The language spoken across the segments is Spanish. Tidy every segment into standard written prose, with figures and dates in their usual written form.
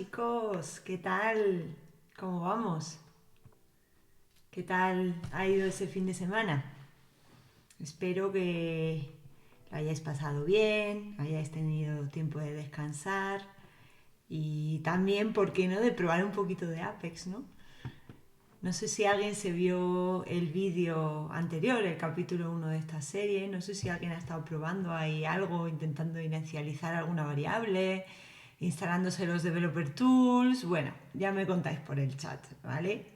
chicos, ¿qué tal? ¿Cómo vamos? ¿Qué tal ha ido ese fin de semana? Espero que lo hayáis pasado bien, hayáis tenido tiempo de descansar y también, ¿por qué no?, de probar un poquito de Apex, ¿no? No sé si alguien se vio el vídeo anterior, el capítulo 1 de esta serie, no sé si alguien ha estado probando ahí algo, intentando inicializar alguna variable, instalándose los developer tools. Bueno, ya me contáis por el chat, ¿vale?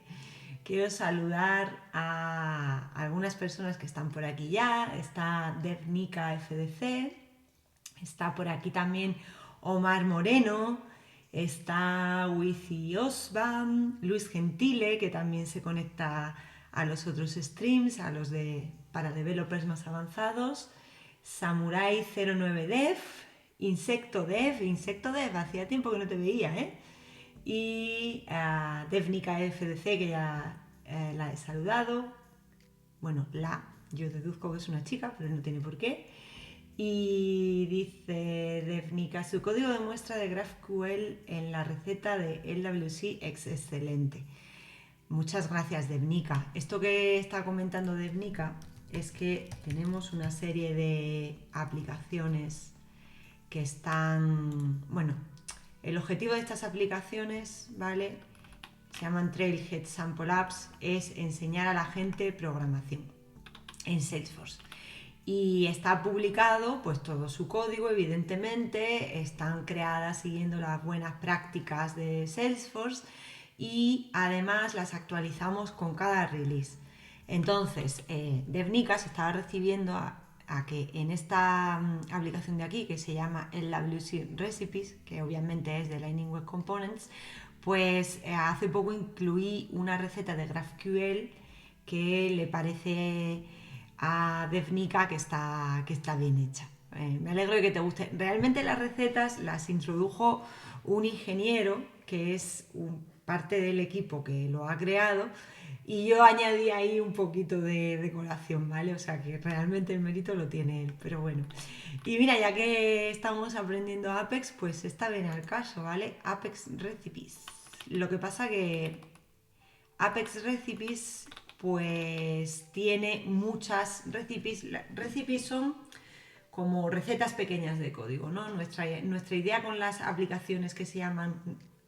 Quiero saludar a algunas personas que están por aquí ya. Está DevNika FDC, está por aquí también Omar Moreno, está Wizi Osbam, Luis Gentile, que también se conecta a los otros streams, a los de para developers más avanzados, Samurai09Dev, Insecto Dev, hacía tiempo que no te veía, ¿eh? Y Devnika FDC, que ya la he saludado. Bueno, yo deduzco que es una chica, pero no tiene por qué. Y dice Devnika, su código de muestra de GraphQL en la receta de LWC es excelente. Muchas gracias, Devnika. Esto que está comentando Devnika es que tenemos una serie de aplicaciones que están, bueno, el objetivo de estas aplicaciones, ¿vale? Se llaman Trailhead Sample Apps, es enseñar a la gente programación en Salesforce. Y está publicado pues todo su código, evidentemente, están creadas siguiendo las buenas prácticas de Salesforce y además las actualizamos con cada release. Entonces, Devnika se estaba recibiendo a que en esta aplicación de aquí, que se llama LWC Recipes, que obviamente es de Lightning Web Components, pues hace poco incluí una receta de GraphQL que le parece a Devnika que está bien hecha. Me alegro de que te guste. Realmente las recetas las introdujo un ingeniero que es parte del equipo que lo ha creado y yo añadí ahí un poquito de decoración, ¿vale? O sea que realmente el mérito lo tiene él, pero bueno. Y mira, ya que estamos aprendiendo Apex, pues está bien al caso, ¿vale? Apex Recipes. Lo que pasa que Apex Recipes pues tiene muchas recipes. Recipes son como recetas pequeñas de código, ¿no? Nuestra idea con las aplicaciones que se llaman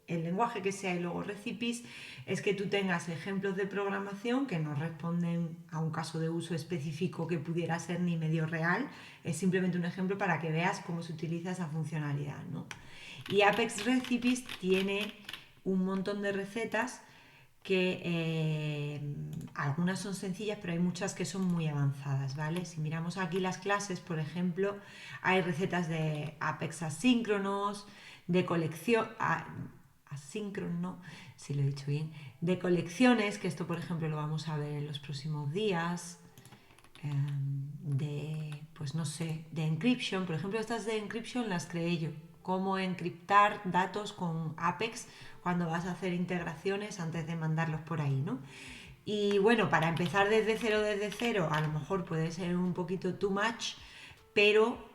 el lenguaje que sea y luego recipes es que tú tengas ejemplos de programación que no responden a un caso de uso específico que pudiera ser ni medio real, es simplemente un ejemplo para que veas cómo se utiliza esa funcionalidad, ¿no? Y Apex Recipes tiene un montón de recetas que algunas son sencillas, pero hay muchas que son muy avanzadas, ¿vale? Si miramos aquí las clases, por ejemplo, hay recetas de Apex asíncronos, de colección, asíncrono, si lo he dicho bien, de colecciones, que esto, por ejemplo, lo vamos a ver en los próximos días, de, pues no sé, de encryption. Por ejemplo, estas de encryption las creé yo. Cómo encriptar datos con Apex cuando vas a hacer integraciones antes de mandarlos por ahí, ¿no? Y bueno, para empezar desde cero, a lo mejor puede ser un poquito too much, pero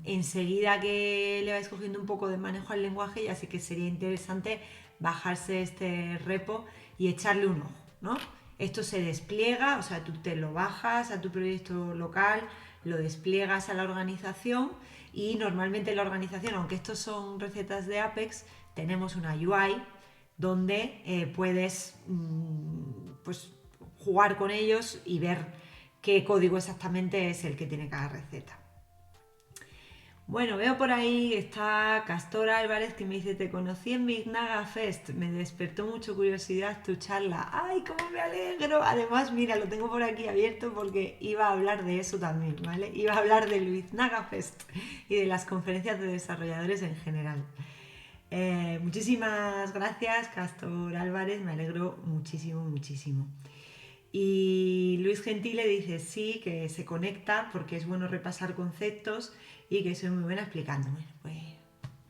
enseguida que le vais cogiendo un poco de manejo al lenguaje, ya sí que sería interesante bajarse este repo y echarle un ojo, ¿no? Esto se despliega, o sea, tú te lo bajas a tu proyecto local, lo despliegas a la organización y normalmente en la organización, aunque estos son recetas de Apex, tenemos una UI donde puedes pues, jugar con ellos y ver qué código exactamente es el que tiene cada receta. Bueno, veo por ahí que está Castor Álvarez que me dice, te conocí en Big Naga Fest, me despertó mucho curiosidad tu charla. ¡Ay, cómo me alegro! Además, mira, lo tengo por aquí abierto porque iba a hablar de eso también, ¿vale? Iba a hablar del Big Naga Fest y de las conferencias de desarrolladores en general. Muchísimas gracias, Castor Álvarez, me alegro muchísimo, muchísimo. Y Luis Gentile dice sí, que se conecta porque es bueno repasar conceptos y que soy muy buena explicando. Bueno, pues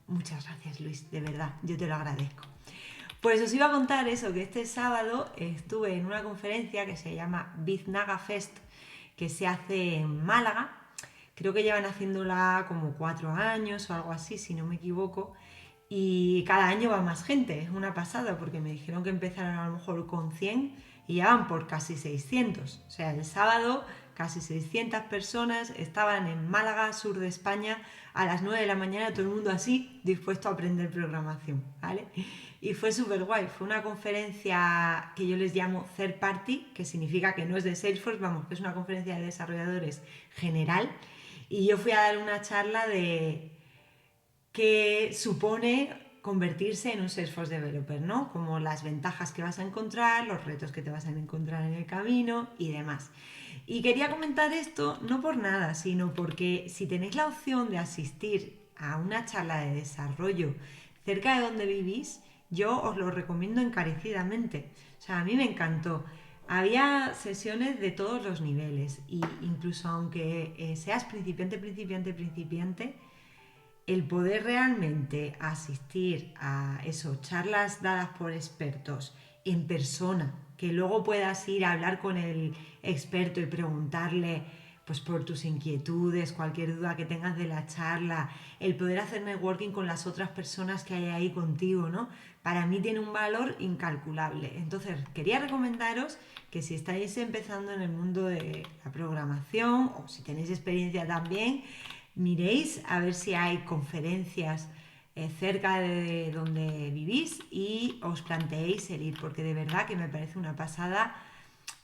muchas gracias, Luis, de verdad, yo te lo agradezco. Pues os iba a contar eso, que este sábado estuve en una conferencia que se llama Biznaga Fest, que se hace en Málaga. Creo que llevan haciéndola como 4 años o algo así, si no me equivoco. Y cada año va más gente, es una pasada, porque me dijeron que empezaron a lo mejor con 100 y ya van por casi 600. O sea, el sábado casi 600 personas estaban en Málaga, sur de España, a las 9 de la mañana, todo el mundo así, dispuesto a aprender programación, ¿vale? Y fue súper guay, fue una conferencia que yo les llamo Third Party, que significa que no es de Salesforce, vamos, que es una conferencia de desarrolladores general. Y yo fui a dar una charla de qué supone convertirse en un Salesforce Developer, ¿no? Como las ventajas que vas a encontrar, los retos que te vas a encontrar en el camino y demás. Y quería comentar esto no por nada, sino porque si tenéis la opción de asistir a una charla de desarrollo cerca de donde vivís, yo os lo recomiendo encarecidamente. O sea, a mí me encantó. Había sesiones de todos los niveles y incluso aunque seas principiante, el poder realmente asistir a eso, charlas dadas por expertos en persona, que luego puedas ir a hablar con el experto y preguntarle pues por tus inquietudes, cualquier duda que tengas de la charla, el poder hacer networking con las otras personas que hay ahí contigo, ¿no? Para mí tiene un valor incalculable. Entonces, quería recomendaros que si estáis empezando en el mundo de la programación o si tenéis experiencia también, miréis a ver si hay conferencias cerca de donde vivís y os planteéis el ir, porque de verdad que me parece una pasada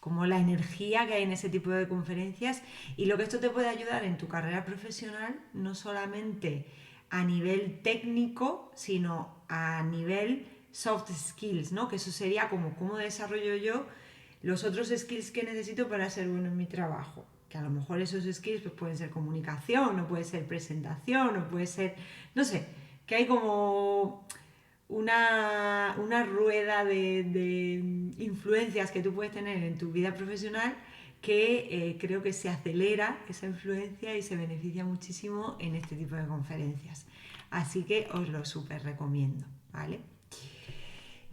como la energía que hay en ese tipo de conferencias y lo que esto te puede ayudar en tu carrera profesional, no solamente a nivel técnico, sino a nivel soft skills, ¿no? Que eso sería como cómo desarrollo yo los otros skills que necesito para ser bueno en mi trabajo. Que a lo mejor esos skills pues, pueden ser comunicación, o puede ser presentación, o puede ser, no sé, que hay como una rueda de influencias que tú puedes tener en tu vida profesional que creo que se acelera esa influencia y se beneficia muchísimo en este tipo de conferencias. Así que os lo súper recomiendo, ¿vale?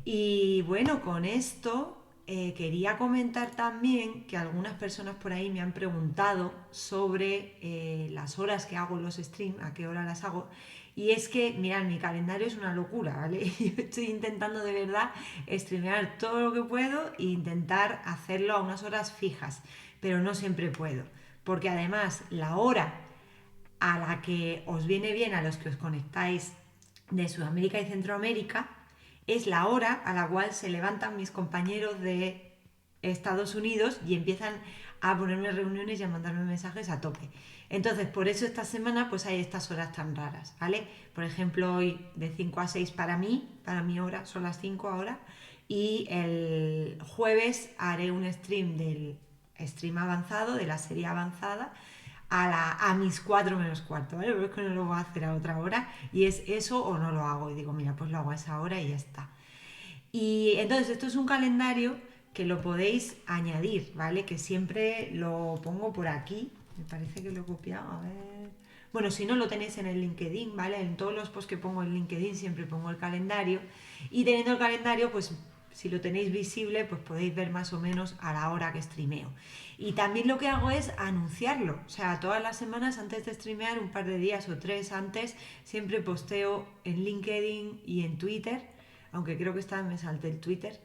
Y bueno, con esto quería comentar también que algunas personas por ahí me han preguntado sobre las horas que hago los streams, a qué hora las hago. Y es que, mirad, mi calendario es una locura, ¿vale? Yo estoy intentando de verdad streamear todo lo que puedo e intentar hacerlo a unas horas fijas, pero no siempre puedo. Porque además la hora a la que os viene bien a los que os conectáis de Sudamérica y Centroamérica es la hora a la cual se levantan mis compañeros de Estados Unidos y empiezan a ponerme reuniones y a mandarme mensajes a tope. Entonces, por eso esta semana pues hay estas horas tan raras, ¿vale? Por ejemplo, hoy de 5 a 6 para mi hora, son las 5 ahora, y el jueves haré un stream del stream avanzado, de la serie avanzada, a mis 4 menos cuarto, ¿vale? Pero es que no lo voy a hacer a otra hora y es eso o no lo hago. Y digo, mira, pues lo hago a esa hora y ya está. Y entonces esto es un calendario que lo podéis añadir, ¿vale? Que siempre lo pongo por aquí. Me parece que lo he copiado, a ver. Bueno, si no lo tenéis en el LinkedIn, ¿vale? En todos los posts que pongo en LinkedIn siempre pongo el calendario. Y teniendo el calendario, pues si lo tenéis visible, pues podéis ver más o menos a la hora que streameo. Y también lo que hago es anunciarlo. O sea, todas las semanas antes de streamear, un par de días o 3 antes, siempre posteo en LinkedIn y en Twitter, aunque creo que esta vez me salté el Twitter,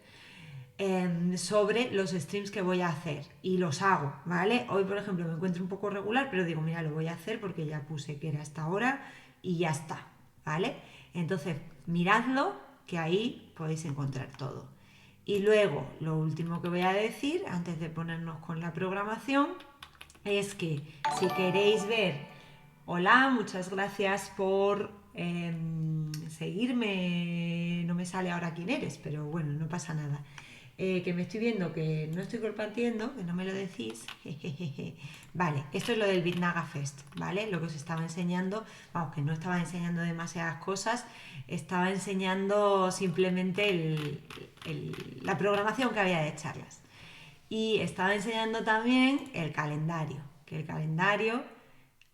sobre los streams que voy a hacer y los hago, ¿vale? Hoy, por ejemplo, me encuentro un poco regular, pero digo, mira, lo voy a hacer porque ya puse que era esta hora y ya está, ¿vale? Entonces, miradlo, que ahí podéis encontrar todo. Y luego, lo último que voy a decir, antes de ponernos con la programación, es que si queréis ver, hola, muchas gracias por seguirme, no me sale ahora quién eres, pero bueno, no pasa nada. Que me estoy viendo que no estoy compartiendo, que no me lo decís. Vale, esto es lo del Bitnaga Fest, ¿vale? Lo que os estaba enseñando, vamos, que no estaba enseñando demasiadas cosas, estaba enseñando simplemente la programación que había de charlas. Y estaba enseñando también el calendario, que el calendario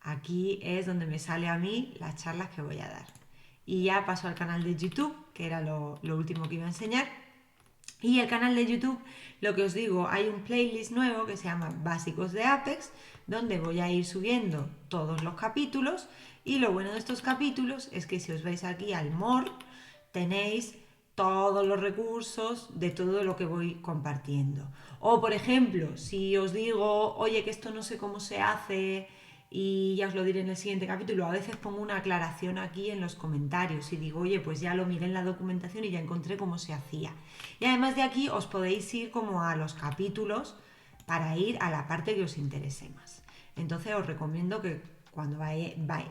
aquí es donde me sale a mí las charlas que voy a dar. Y ya paso al canal de YouTube, que era lo último que iba a enseñar. Y el canal de YouTube, lo que os digo, hay un playlist nuevo que se llama Básicos de Apex, donde voy a ir subiendo todos los capítulos. Y lo bueno de estos capítulos es que si os vais aquí al More, tenéis todos los recursos de todo lo que voy compartiendo. O por ejemplo, si os digo, oye, que esto no sé cómo se hace y ya os lo diré en el siguiente capítulo, a veces pongo una aclaración aquí en los comentarios y digo, oye, pues ya lo miré en la documentación y ya encontré cómo se hacía. Y además de aquí os podéis ir como a los capítulos para ir a la parte que os interese más. Entonces os recomiendo que cuando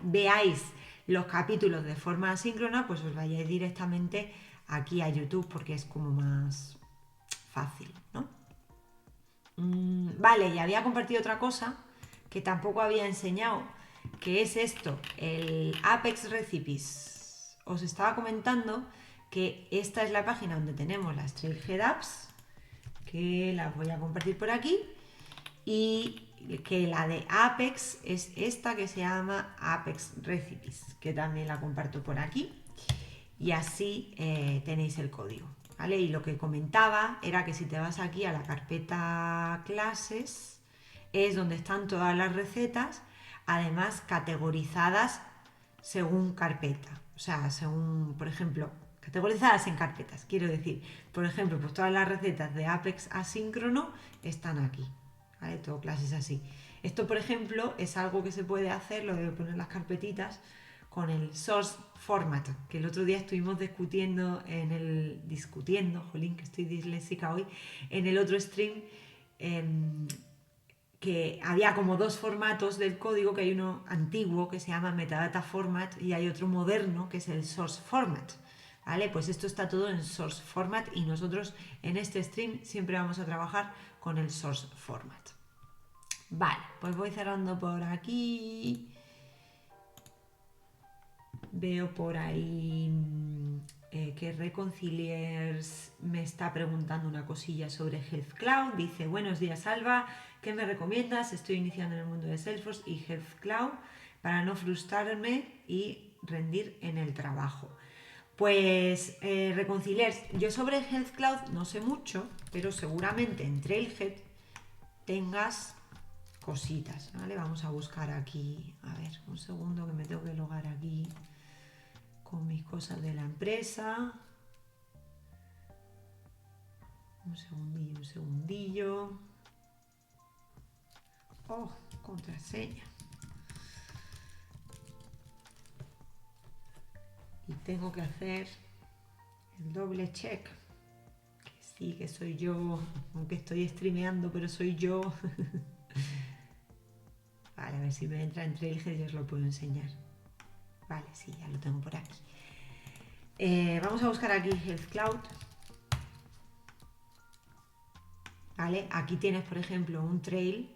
veáis los capítulos de forma asíncrona, pues os vayáis directamente aquí a YouTube porque es como más fácil, ¿no? Vale, y había compartido otra cosa que tampoco había enseñado, que es esto, el Apex Recipes. Os estaba comentando que esta es la página donde tenemos las Trailhead Apps, que las voy a compartir por aquí, y que la de Apex es esta que se llama Apex Recipes, que también la comparto por aquí, y así tenéis el código. ¿Vale? Y lo que comentaba era que si te vas aquí a la carpeta clases, es donde están todas las recetas, además categorizadas según carpeta. O sea, según, por ejemplo, categorizadas en carpetas. Quiero decir, por ejemplo, pues todas las recetas de Apex asíncrono están aquí. ¿Vale? Todo clases así. Esto, por ejemplo, es algo que se puede hacer, lo de poner las carpetitas, con el source format, que el otro día estuvimos discutiendo, jolín, que estoy disléxica hoy, en el otro stream, que había como dos formatos del código, que hay uno antiguo que se llama metadata format y hay otro moderno que es el source format. ¿Vale? Pues esto está todo en source format y nosotros en este stream siempre vamos a trabajar con el source format. Vale, pues voy cerrando por aquí. Veo por ahí que Reconciliers me está preguntando una cosilla sobre Health Cloud. Dice, buenos días Alba, ¿qué me recomiendas? Estoy iniciando en el mundo de Salesforce y Health Cloud para no frustrarme y rendir en el trabajo. Pues Reconciliers, yo sobre Health Cloud no sé mucho, pero seguramente en Trailhead tengas cositas, ¿vale? Vamos a buscar aquí, a ver, un segundo que me tengo que logar aquí con mis cosas de la empresa. Un segundillo. Oh, contraseña. Y tengo que hacer el doble check. Que sí, que soy yo, aunque estoy streameando, pero soy yo. Vale, a ver si me entra en Trailhead y os lo puedo enseñar. Vale, sí, ya lo tengo por aquí. Vamos a buscar aquí Health Cloud. ¿Vale? Aquí tienes, por ejemplo, un trail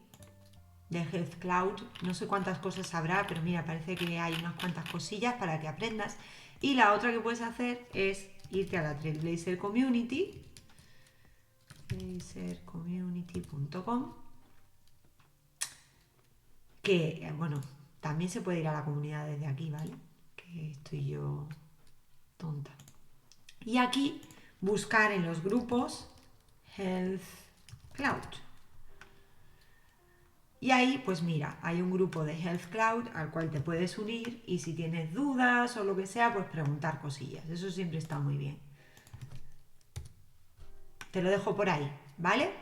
de Health Cloud. No sé cuántas cosas habrá, pero mira, parece que hay unas cuantas cosillas para que aprendas. Y la otra que puedes hacer es irte a la Trailblazer Community, blazercommunity.com, que, bueno, también se puede ir a la comunidad desde aquí, ¿vale? Que estoy yo tonta. Y aquí buscar en los grupos Health Cloud. Y ahí, pues mira, hay un grupo de Health Cloud al cual te puedes unir y si tienes dudas o lo que sea, pues preguntar cosillas. Eso siempre está muy bien. Te lo dejo por ahí, ¿vale?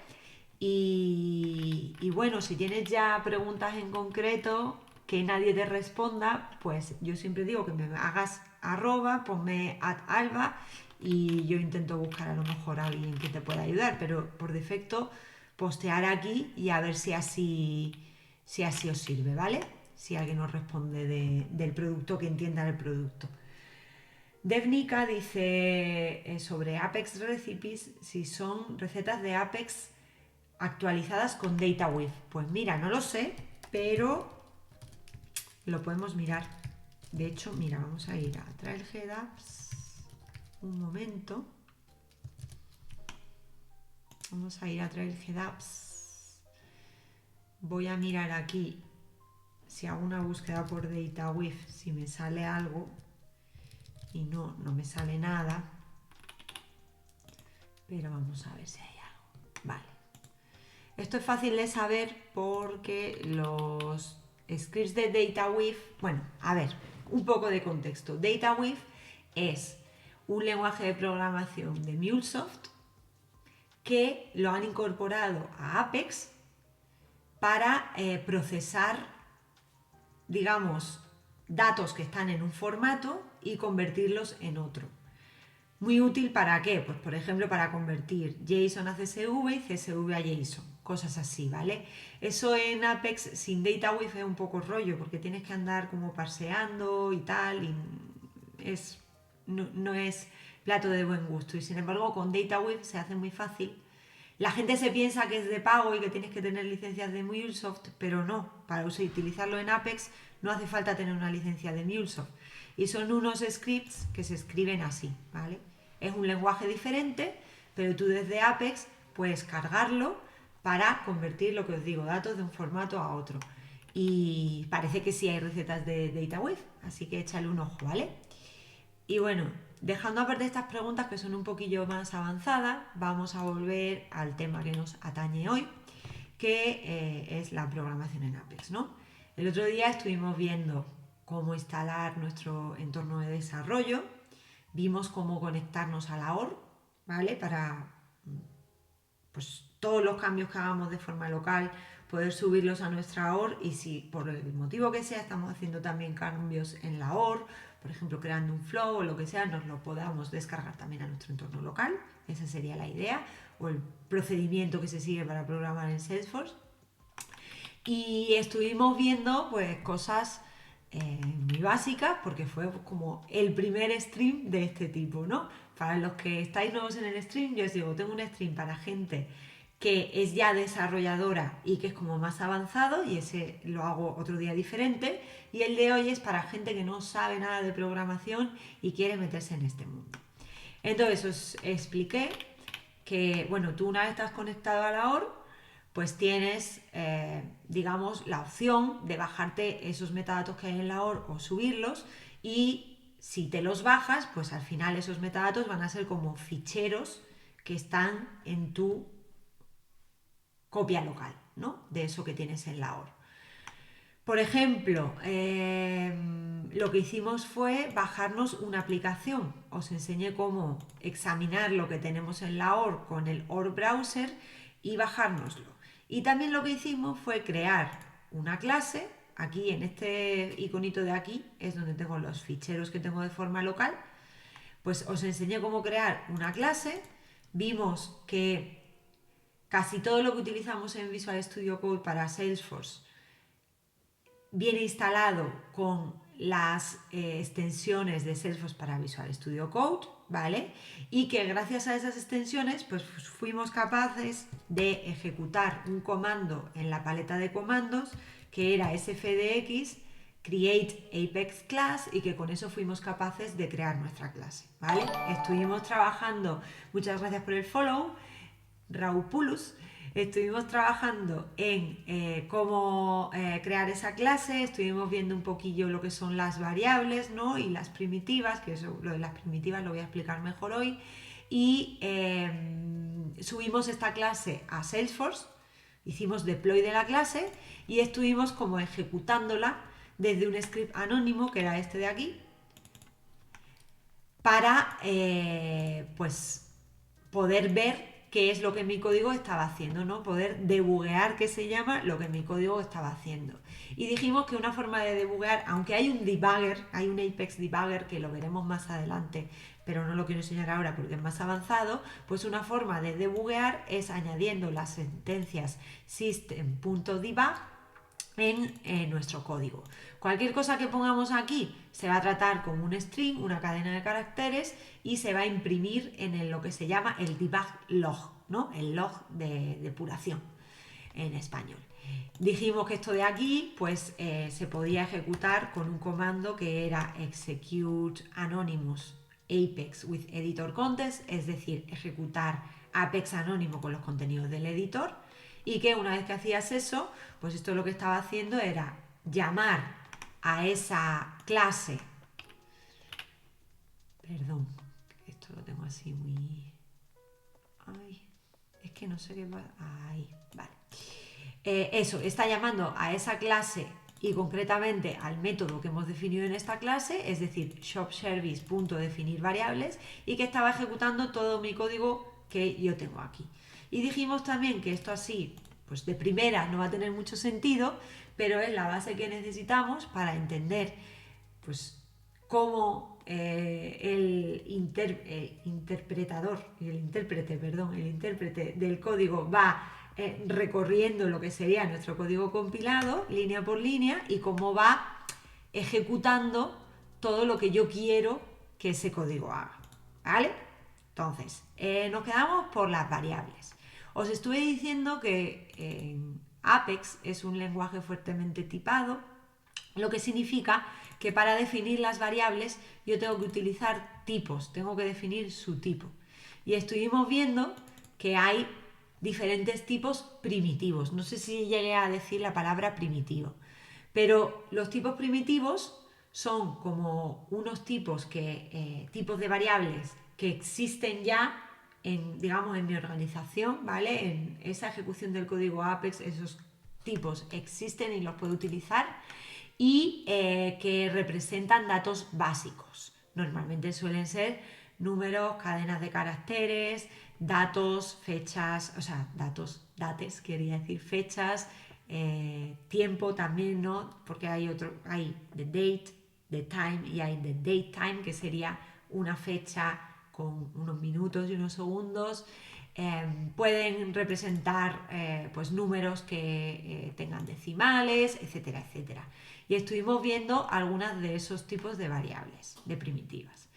Y bueno, si tienes ya preguntas en concreto que nadie te responda, pues yo siempre digo que me hagas @ ponme @alba y yo intento buscar a lo mejor a alguien que te pueda ayudar, pero por defecto postear aquí y a ver si así os sirve, ¿vale? Si alguien nos responde del producto, que entienda el producto. Devnika dice sobre Apex Recipes si son recetas de Apex actualizadas con DataWiz. Pues mira, no lo sé, pero lo podemos mirar. De hecho, mira, vamos a ir a Trailhead Apps. Un momento. Vamos a ir a Trailhead Apps. Voy a mirar aquí si hago una búsqueda por DataWiz, si me sale algo. Y no me sale nada. pero vamos a ver si hay algo. Vale. Esto es fácil de saber porque los scripts de DataWeave, bueno, a ver, un poco de contexto. DataWeave es un lenguaje de programación de MuleSoft que lo han incorporado a Apex para procesar, digamos, datos que están en un formato y convertirlos en otro. Muy útil para qué? Pues por ejemplo para convertir JSON a CSV y CSV a JSON, cosas así, ¿vale? Eso en Apex sin DataWeave es un poco rollo porque tienes que andar como parseando y tal y no es plato de buen gusto y sin embargo con DataWeave se hace muy fácil. La gente se piensa que es de pago y que tienes que tener licencias de MuleSoft, pero no, para utilizarlo en Apex no hace falta tener una licencia de MuleSoft y son unos scripts que se escriben así, ¿vale? Es un lenguaje diferente, pero tú desde Apex puedes cargarlo para convertir, lo que os digo, datos de un formato a otro. Y parece que sí hay recetas de DataWeave, así que échale un ojo, ¿vale? Y bueno, dejando aparte estas preguntas que son un poquillo más avanzadas, vamos a volver al tema que nos atañe hoy, que es la programación en Apex, ¿no? El otro día estuvimos viendo cómo instalar nuestro entorno de desarrollo, vimos cómo conectarnos a la OR, ¿vale? Para pues, todos los cambios que hagamos de forma local, poder subirlos a nuestra OR y si por el motivo que sea estamos haciendo también cambios en la OR, por ejemplo creando un flow o lo que sea, nos lo podamos descargar también a nuestro entorno local, esa sería la idea, o el procedimiento que se sigue para programar en Salesforce. Y estuvimos viendo pues cosas muy básicas porque fue como el primer stream de este tipo, ¿no? Para los que estáis nuevos en el stream, yo os digo, tengo un stream para gente que es ya desarrolladora y que es como más avanzado y ese lo hago otro día diferente y el de hoy es para gente que no sabe nada de programación y quiere meterse en este mundo. Entonces os expliqué que, bueno, tú una vez estás conectado a la OR, pues tienes, digamos, la opción de bajarte esos metadatos que hay en la OR o subirlos y si te los bajas, pues al final esos metadatos van a ser como ficheros que están en tu copia local, ¿no? De eso que tienes en la OR. Por ejemplo, lo que hicimos fue bajarnos una aplicación. Os enseñé cómo examinar lo que tenemos en la OR con el OR Browser y bajárnoslo. Y también lo que hicimos fue crear una clase. Aquí en este iconito de aquí es donde tengo los ficheros que tengo de forma local. Pues os enseñé cómo crear una clase. Vimos que casi todo lo que utilizamos en Visual Studio Code para Salesforce viene instalado con las extensiones de Salesforce para Visual Studio Code, ¿vale? Y que gracias a esas extensiones pues fuimos capaces de ejecutar un comando en la paleta de comandos que era sfdx create apex class y que con eso fuimos capaces de crear nuestra clase, ¿vale? Estuvimos trabajando, muchas gracias por el follow, Raupulus. Estuvimos trabajando en cómo crear esa clase, estuvimos viendo un poquillo lo que son las variables, ¿no? Y las primitivas, que eso, lo de las primitivas lo voy a explicar mejor hoy. Y subimos esta clase a Salesforce, hicimos deploy de la clase y estuvimos como ejecutándola desde un script anónimo, que era este de aquí, para pues poder ver qué es lo que mi código estaba haciendo, ¿no? Poder debuguear, que se llama, lo que mi código estaba haciendo. Y dijimos que una forma de debuguear, aunque hay un debugger, hay un Apex debugger que lo veremos más adelante, pero no lo quiero enseñar ahora porque es más avanzado, pues una forma de debuguear es añadiendo las sentencias system.debug en nuestro código. Cualquier cosa que pongamos aquí se va a tratar como un string, una cadena de caracteres y se va a imprimir en lo que se llama el debug log, ¿no? El log de depuración en español. Dijimos que esto de aquí pues se podía ejecutar con un comando que era execute anonymous apex with editor contents, es decir, ejecutar apex anónimo con los contenidos del editor y que una vez que hacías eso, pues esto lo que estaba haciendo era llamar a esa clase, perdón, esto lo tengo así muy... Ay, es que no sé qué va. Ahí, vale. Eso, está llamando a esa clase y concretamente al método que hemos definido en esta clase, es decir, shopService.definir variables, y que estaba ejecutando todo mi código que yo tengo aquí. Y dijimos también que esto así, pues de primera no va a tener mucho sentido, pero es la base que necesitamos para entender pues cómo el intérprete del código va recorriendo lo que sería nuestro código compilado, línea por línea, y cómo va ejecutando todo lo que yo quiero que ese código haga. ¿Vale? Entonces, nos quedamos por las variables. Os estuve diciendo que Apex es un lenguaje fuertemente tipado, lo que significa que para definir las variables yo tengo que utilizar tipos, tengo que definir su tipo. Y estuvimos viendo que hay diferentes tipos primitivos. No sé si llegué a decir la palabra primitivo, pero los tipos primitivos son como unos tipos tipos de variables que existen ya digamos, en mi organización, ¿vale? En esa ejecución del código Apex, esos tipos existen y los puedo utilizar, y que representan datos básicos. Normalmente suelen ser números, cadenas de caracteres, datos, fechas, o sea, dates, quería decir fechas, tiempo también, ¿no? Porque hay the date, the time, y hay the date time, que sería una fecha con unos minutos y unos segundos. Pueden representar pues números que tengan decimales, etcétera, etcétera. Y estuvimos viendo algunas de esos tipos de variables, de primitivas.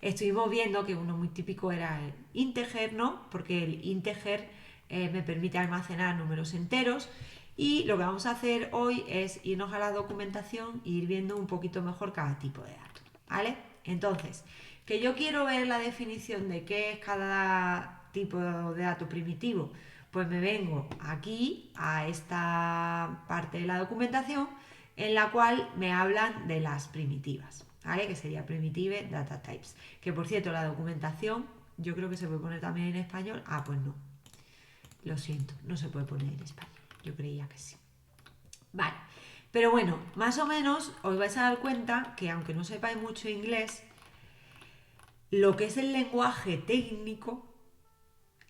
Estuvimos viendo que uno muy típico era el integer, ¿no? Porque el integer me permite almacenar números enteros. Y lo que vamos a hacer hoy es irnos a la documentación e ir viendo un poquito mejor cada tipo de dato, ¿vale? Entonces, que yo quiero ver la definición de qué es cada tipo de dato primitivo, pues me vengo aquí a esta parte de la documentación en la cual me hablan de las primitivas, ¿vale? Que sería primitive data types. Que por cierto, la documentación, yo creo que se puede poner también en español. Ah, pues no. Lo siento, no se puede poner en español. Yo creía que sí. Vale. Pero bueno, más o menos os vais a dar cuenta que aunque no sepáis mucho inglés, lo que es el lenguaje técnico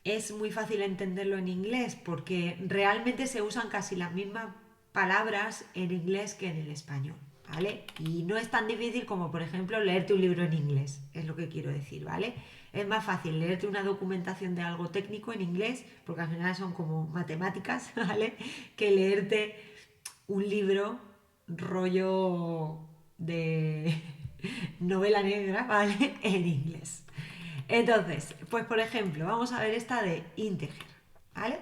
es muy fácil entenderlo en inglés porque realmente se usan casi las mismas palabras en inglés que en el español, ¿vale? Y no es tan difícil como, por ejemplo, leerte un libro en inglés, es lo que quiero decir, ¿vale? Es más fácil leerte una documentación de algo técnico en inglés, porque al final son como matemáticas, ¿vale? Que leerte un libro rollo de novela negra, ¿vale? En inglés. Entonces, pues por ejemplo, vamos a ver esta de integer, ¿vale?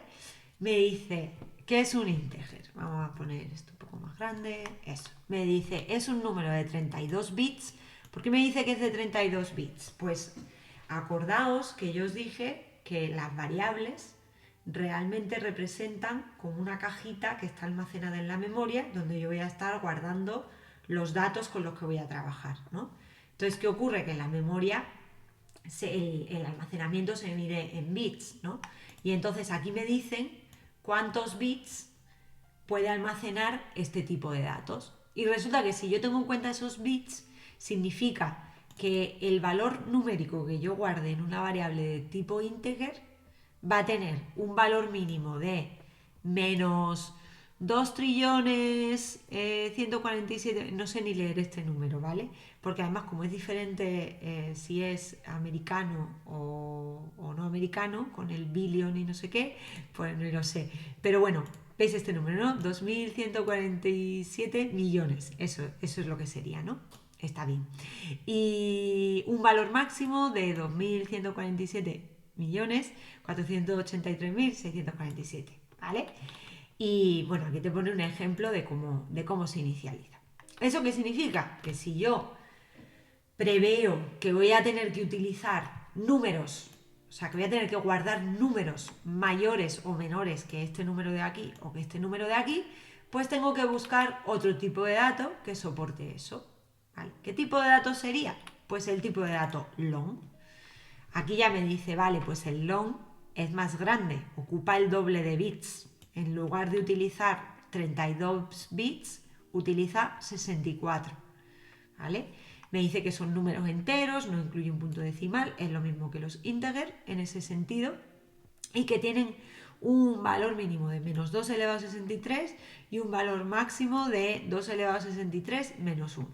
Me dice, ¿qué es un integer? Vamos a poner esto un poco más grande, eso. Me dice, es un número de 32 bits. ¿Por qué me dice que es de 32 bits? Pues acordaos que yo os dije que las variables realmente representan como una cajita que está almacenada en la memoria donde yo voy a estar guardando los datos con los que voy a trabajar, ¿no? Entonces, ¿qué ocurre? Que en la memoria el almacenamiento se mide en bits, ¿no? Y entonces aquí me dicen cuántos bits puede almacenar este tipo de datos. Y resulta que si yo tengo en cuenta esos bits, significa que el valor numérico que yo guarde en una variable de tipo integer va a tener un valor mínimo de menos 2 trillones 147, no sé ni leer este número, ¿vale? Porque además como es diferente si es americano o no americano, con el billion y no sé qué, pues no lo sé. Pero bueno, veis este número, ¿no? 2.147 millones, eso es lo que sería, ¿no? Está bien. Y un valor máximo de 2.147 millones 483.647, ¿vale? Y bueno, aquí te pone un ejemplo de cómo se inicializa. ¿Eso qué significa? Que si yo preveo que voy a tener que utilizar números, o sea, que voy a tener que guardar números mayores o menores que este número de aquí o que este número de aquí, pues tengo que buscar otro tipo de dato que soporte eso, ¿vale? ¿Qué tipo de dato sería? Pues el tipo de dato long. Aquí ya me dice, vale, pues el long es más grande, ocupa el doble de bits. En lugar de utilizar 32 bits, utiliza 64. ¿Vale? Me dice que son números enteros, no incluye un punto decimal, es lo mismo que los integer en ese sentido, y que tienen un valor mínimo de menos 2 elevado a 63 y un valor máximo de 2 elevado a 63 menos 1.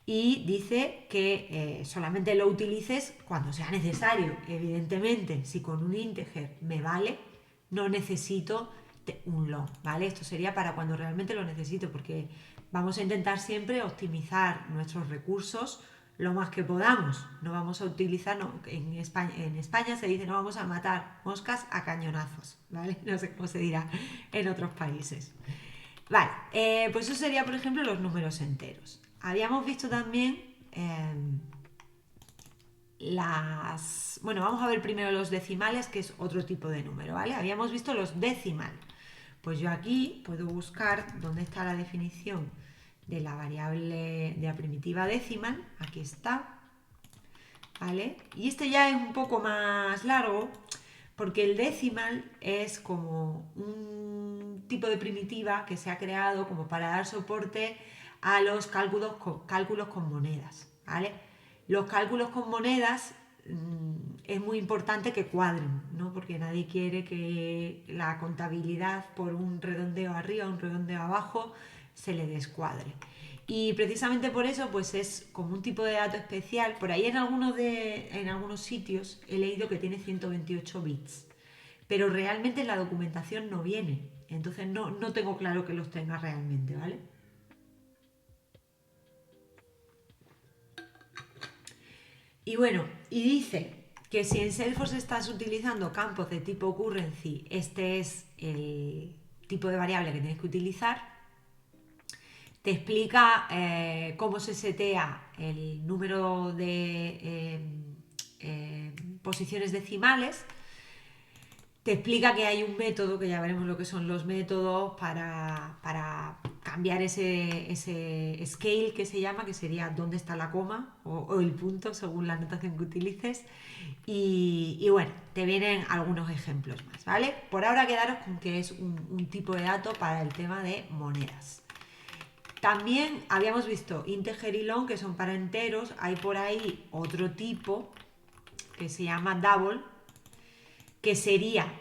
Y dice que solamente lo utilices cuando sea necesario. Evidentemente, si con un integer me vale, no necesito un long, ¿vale? Esto sería para cuando realmente lo necesito, porque vamos a intentar siempre optimizar nuestros recursos lo más que podamos. No vamos a utilizar, no, en España se dice no vamos a matar moscas a cañonazos, ¿vale? No sé cómo se dirá en otros países. Vale, pues eso sería, por ejemplo, los números enteros. Habíamos visto también Bueno, vamos a ver primero los decimales, que es otro tipo de número, ¿vale? Habíamos visto los decimal. Pues yo aquí puedo buscar dónde está la definición de la variable, de la primitiva decimal. Aquí está, ¿vale? Y este ya es un poco más largo, porque el decimal es como un tipo de primitiva que se ha creado como para dar soporte a los cálculos con monedas, ¿vale? Los cálculos con monedas es muy importante que cuadren, ¿no? Porque nadie quiere que la contabilidad por un redondeo arriba, un redondeo abajo, se le descuadre. Y precisamente por eso, pues es como un tipo de dato especial. Por ahí en algunos sitios he leído que tiene 128 bits, pero realmente en la documentación no viene. Entonces no tengo claro que los tenga realmente, ¿vale? Y bueno, y dice que si en Salesforce estás utilizando campos de tipo currency, este es el tipo de variable que tienes que utilizar. Te explica cómo se setea el número de posiciones decimales. Te explica que hay un método, que ya veremos lo que son los métodos para cambiar ese scale que se llama, que sería dónde está la coma o el punto, según la notación que utilices. Y bueno, te vienen algunos ejemplos más, ¿vale? Por ahora quedaros con que es un tipo de dato para el tema de monedas. También habíamos visto integer y long, que son para enteros. Hay por ahí otro tipo que se llama double, que sería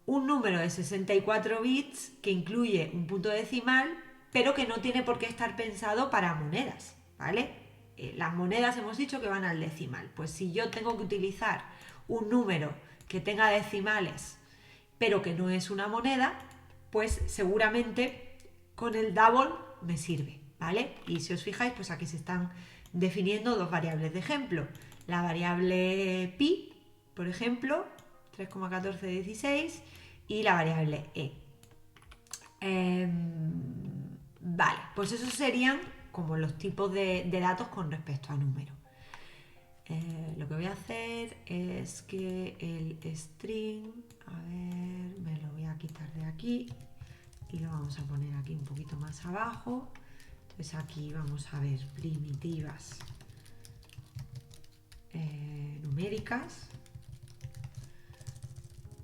un número de 64 bits que incluye un punto decimal, pero que no tiene por qué estar pensado para monedas, ¿vale? Las monedas hemos dicho que van al decimal. Pues si yo tengo que utilizar un número que tenga decimales, pero que no es una moneda, pues seguramente con el double me sirve, ¿vale? Y si os fijáis, pues aquí se están definiendo dos variables de ejemplo. La variable pi, por ejemplo, 3,1416, y la variable e. Vale, pues esos serían como los tipos de datos con respecto a número. Lo que voy a hacer es que el string, a ver, me lo voy a quitar de aquí y lo vamos a poner aquí un poquito más abajo. Entonces aquí vamos a ver primitivas numéricas,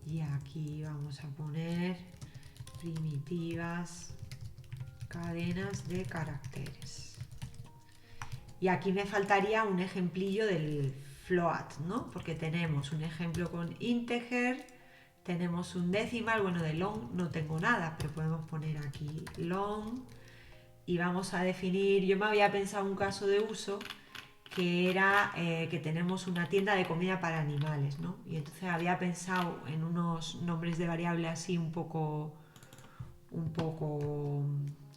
y aquí vamos a poner primitivas cadenas de caracteres. Y aquí me faltaría un ejemplillo del float, ¿no? Porque tenemos un ejemplo con integer, tenemos un decimal, bueno, de long no tengo nada, pero podemos poner aquí long y vamos a definir, yo me había pensado un caso de uso que era que tenemos una tienda de comida para animales, ¿no? Y entonces había pensado en unos nombres de variable así un poco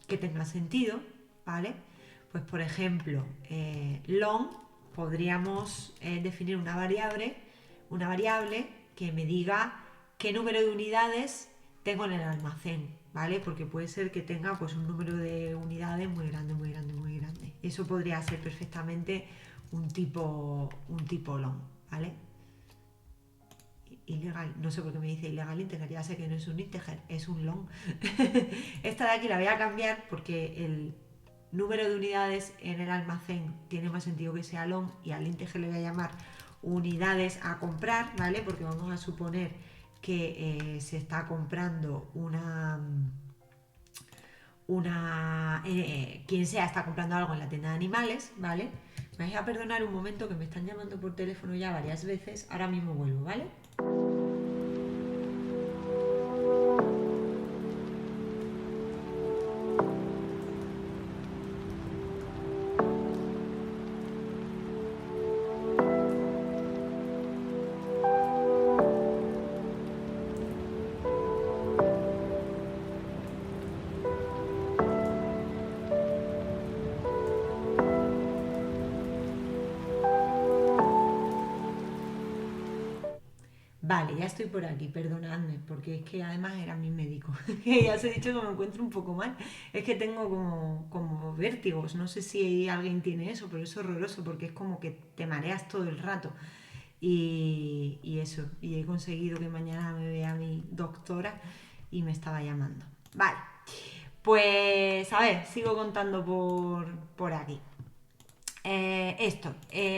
que tenga sentido, ¿vale? Pues por ejemplo, long podríamos definir una variable que me diga qué número de unidades tengo en el almacén, ¿vale? Porque puede ser que tenga pues un número de unidades muy grande, muy grande, muy grande. Eso podría ser perfectamente un tipo long, ¿vale? Ilegal, no sé por qué me dice ilegal integer, ya sé que no es un integer, es un long. Esta de aquí la voy a cambiar porque el número de unidades en el almacén tiene más sentido que sea long, y al integer le voy a llamar unidades a comprar, ¿vale? Porque vamos a suponer que se está comprando quien sea está comprando algo en la tienda de animales, ¿vale? Me vais a perdonar un momento que me están llamando por teléfono ya varias veces, ahora mismo vuelvo, ¿vale? Vale, ya estoy por aquí, perdonadme, porque es que además era mi médico. Ya os he dicho que me encuentro un poco mal. Es que tengo como vértigos. No sé si alguien tiene eso, pero es horroroso porque es como que te mareas todo el rato. Y eso, y he conseguido que mañana me vea mi doctora y me estaba llamando. Vale, pues a ver, sigo contando por aquí.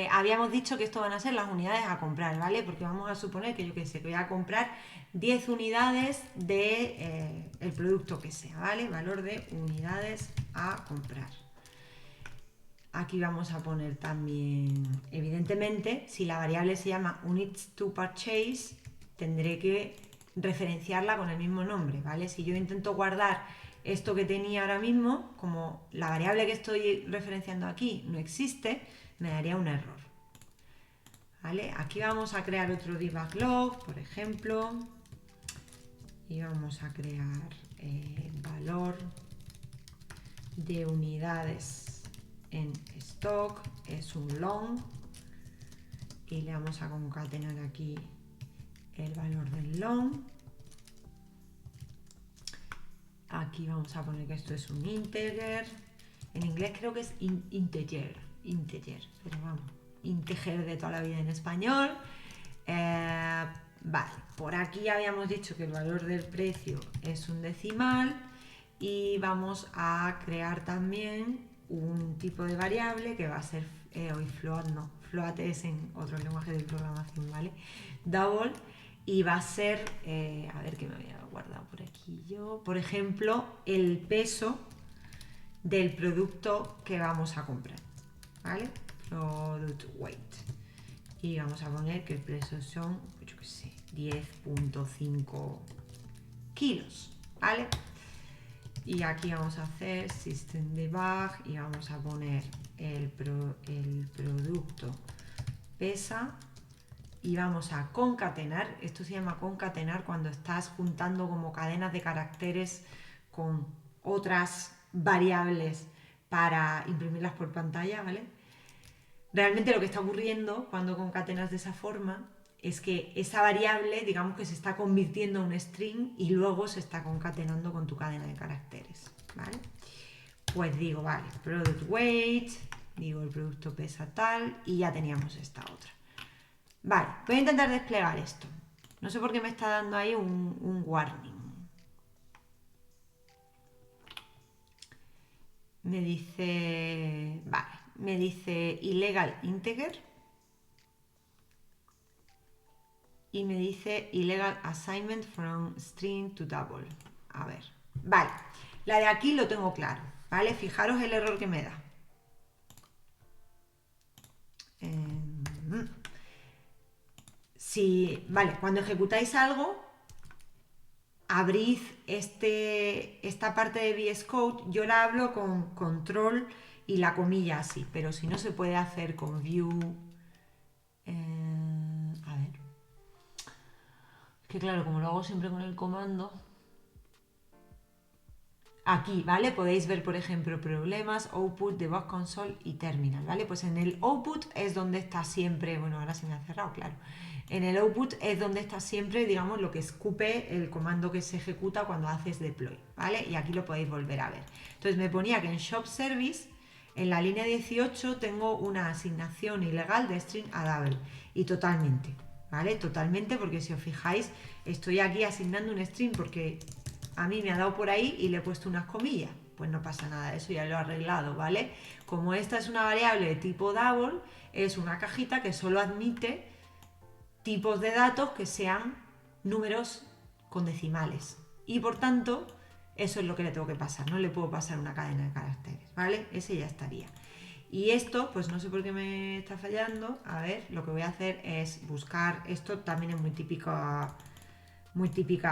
Habíamos dicho que esto van a ser las unidades a comprar, ¿vale? Porque vamos a suponer que yo qué sé, que voy a comprar 10 unidades de el producto que sea, ¿vale? Valor de unidades a comprar. Aquí vamos a poner también, evidentemente, si la variable se llama units to purchase, tendré que referenciarla con el mismo nombre, ¿vale? Si yo intento guardar esto que tenía ahora mismo, como la variable que estoy referenciando aquí no existe, me daría un error. ¿Vale? Aquí vamos a crear otro debug log, por ejemplo, y vamos a crear valor de unidades en stock, es un long, y le vamos a concatenar aquí el valor del long. Aquí vamos a poner que esto es un integer. En inglés creo que es integer, pero vamos, integer de toda la vida en español. Vale, por aquí habíamos dicho que el valor del precio es un decimal y vamos a crear también un tipo de variable que va a ser hoy float, no, float es en otro lenguaje de programación, ¿vale? Double, y va a ser, a ver qué me había guardado por aquí yo, por ejemplo, el peso del producto que vamos a comprar, ¿vale? Product weight. Y vamos a poner que el peso son, yo qué sé, 10.5 kilos, ¿vale? Y aquí vamos a hacer system debug y vamos a poner el producto pesa y vamos a concatenar. Esto se llama concatenar cuando estás juntando como cadenas de caracteres con otras variables para imprimirlas por pantalla, ¿vale? Realmente lo que está ocurriendo cuando concatenas de esa forma es que esa variable, digamos que se está convirtiendo en un string y luego se está concatenando con tu cadena de caracteres, ¿vale? Pues digo, vale, product weight, digo el producto pesa tal y ya teníamos esta otra. Vale, voy a intentar desplegar esto. No sé por qué me está dando ahí un warning. Me dice, vale, me dice illegal integer y me dice illegal assignment from string to double. A ver, vale, la de aquí lo tengo claro, ¿vale? Fijaros el error que me da. Vale, cuando ejecutáis algo, abrid esta parte de VS Code, yo la hablo con control y la comilla así, pero si no se puede hacer con view. A ver. Es que claro, como lo hago siempre con el comando. Aquí, ¿vale? Podéis ver, por ejemplo, problemas, output, debug console y terminal, ¿vale? Pues en el output es donde está siempre, bueno, ahora se me ha cerrado, claro. En el output es donde está siempre, digamos, lo que escupe el comando que se ejecuta cuando haces deploy, ¿vale? Y aquí lo podéis volver a ver. Entonces me ponía que en shop service, en la línea 18, tengo una asignación ilegal de string a double. Y totalmente, ¿vale? Totalmente, porque si os fijáis, estoy aquí asignando un string porque a mí me ha dado por ahí y le he puesto unas comillas, pues no pasa nada, eso ya lo he arreglado, ¿vale? Como esta es una variable de tipo double, es una cajita que solo admite tipos de datos que sean números con decimales. Y por tanto, eso es lo que le tengo que pasar, no le puedo pasar una cadena de caracteres, ¿vale? Ese ya estaría. Y esto, pues no sé por qué me está fallando. A ver, lo que voy a hacer es buscar, esto también es muy típica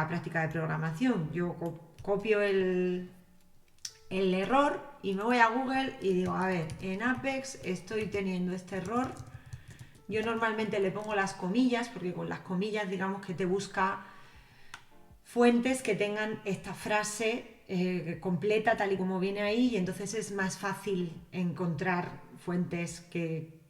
práctica de programación. Yo copio el error y me voy a Google y digo, a ver, en Apex estoy teniendo este error. Yo normalmente le pongo las comillas, porque con las comillas digamos que te busca fuentes que tengan esta frase completa tal y como viene ahí, y entonces es más fácil encontrar fuentes que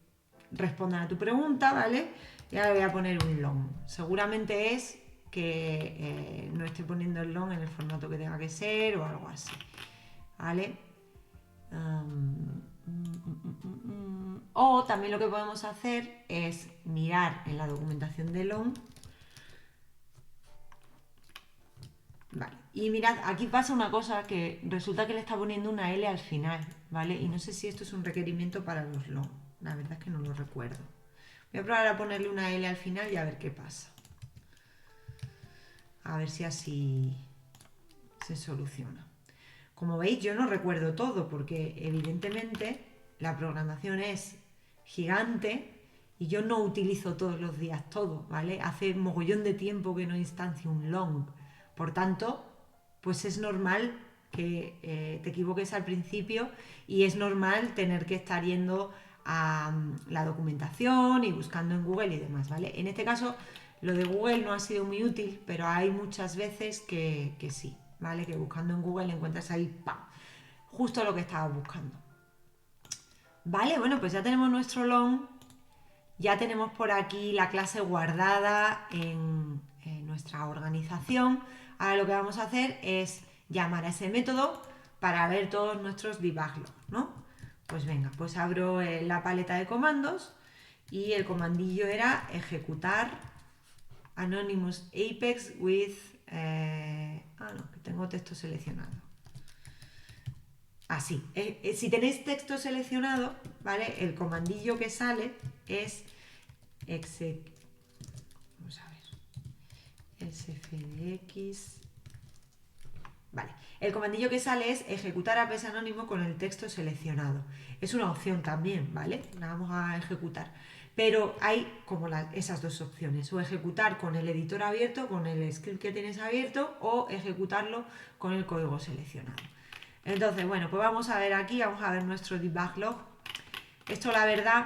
respondan a tu pregunta, ¿vale? Y ahora voy a poner un long. Seguramente es que no esté poniendo el long en el formato que tenga que ser o algo así, ¿vale? O también lo que podemos hacer es mirar en la documentación de long. Vale, y mirad, aquí pasa una cosa que resulta que le está poniendo una L al final, ¿vale? Y no sé si esto es un requerimiento para los long, la verdad es que no lo recuerdo. Voy a probar a ponerle una L al final y a ver qué pasa. A ver si así se soluciona. Como veis, yo no recuerdo todo porque evidentemente la programación es gigante y yo no utilizo todos los días todo, ¿vale? Hace mogollón de tiempo que no instancio un long. Por tanto, pues es normal que te equivoques al principio y es normal tener que estar yendo a la documentación y buscando en Google y demás, ¿vale? En este caso, lo de Google no ha sido muy útil, pero hay muchas veces que sí, ¿vale? Que buscando en Google encuentras ahí, ¡pam!, justo lo que estabas buscando. Vale, bueno, pues ya tenemos nuestro long, ya tenemos por aquí la clase guardada en nuestra organización. Ahora lo que vamos a hacer es llamar a ese método para ver todos nuestros debug logs, ¿no? Pues venga, pues abro la paleta de comandos y el comandillo era ejecutar Anonymous Apex with... no, que tengo texto seleccionado. Así, si tenéis texto seleccionado, ¿vale? El comandillo que sale es vamos a ver, sfdx. Vale, el comandillo que sale es ejecutar Apex anónimo con el texto seleccionado. Es una opción también, ¿vale? La vamos a ejecutar. Pero hay como esas dos opciones, o ejecutar con el editor abierto, con el script que tienes abierto, o ejecutarlo con el código seleccionado. Entonces, bueno, pues vamos a ver aquí, vamos a ver nuestro debug log. Esto la verdad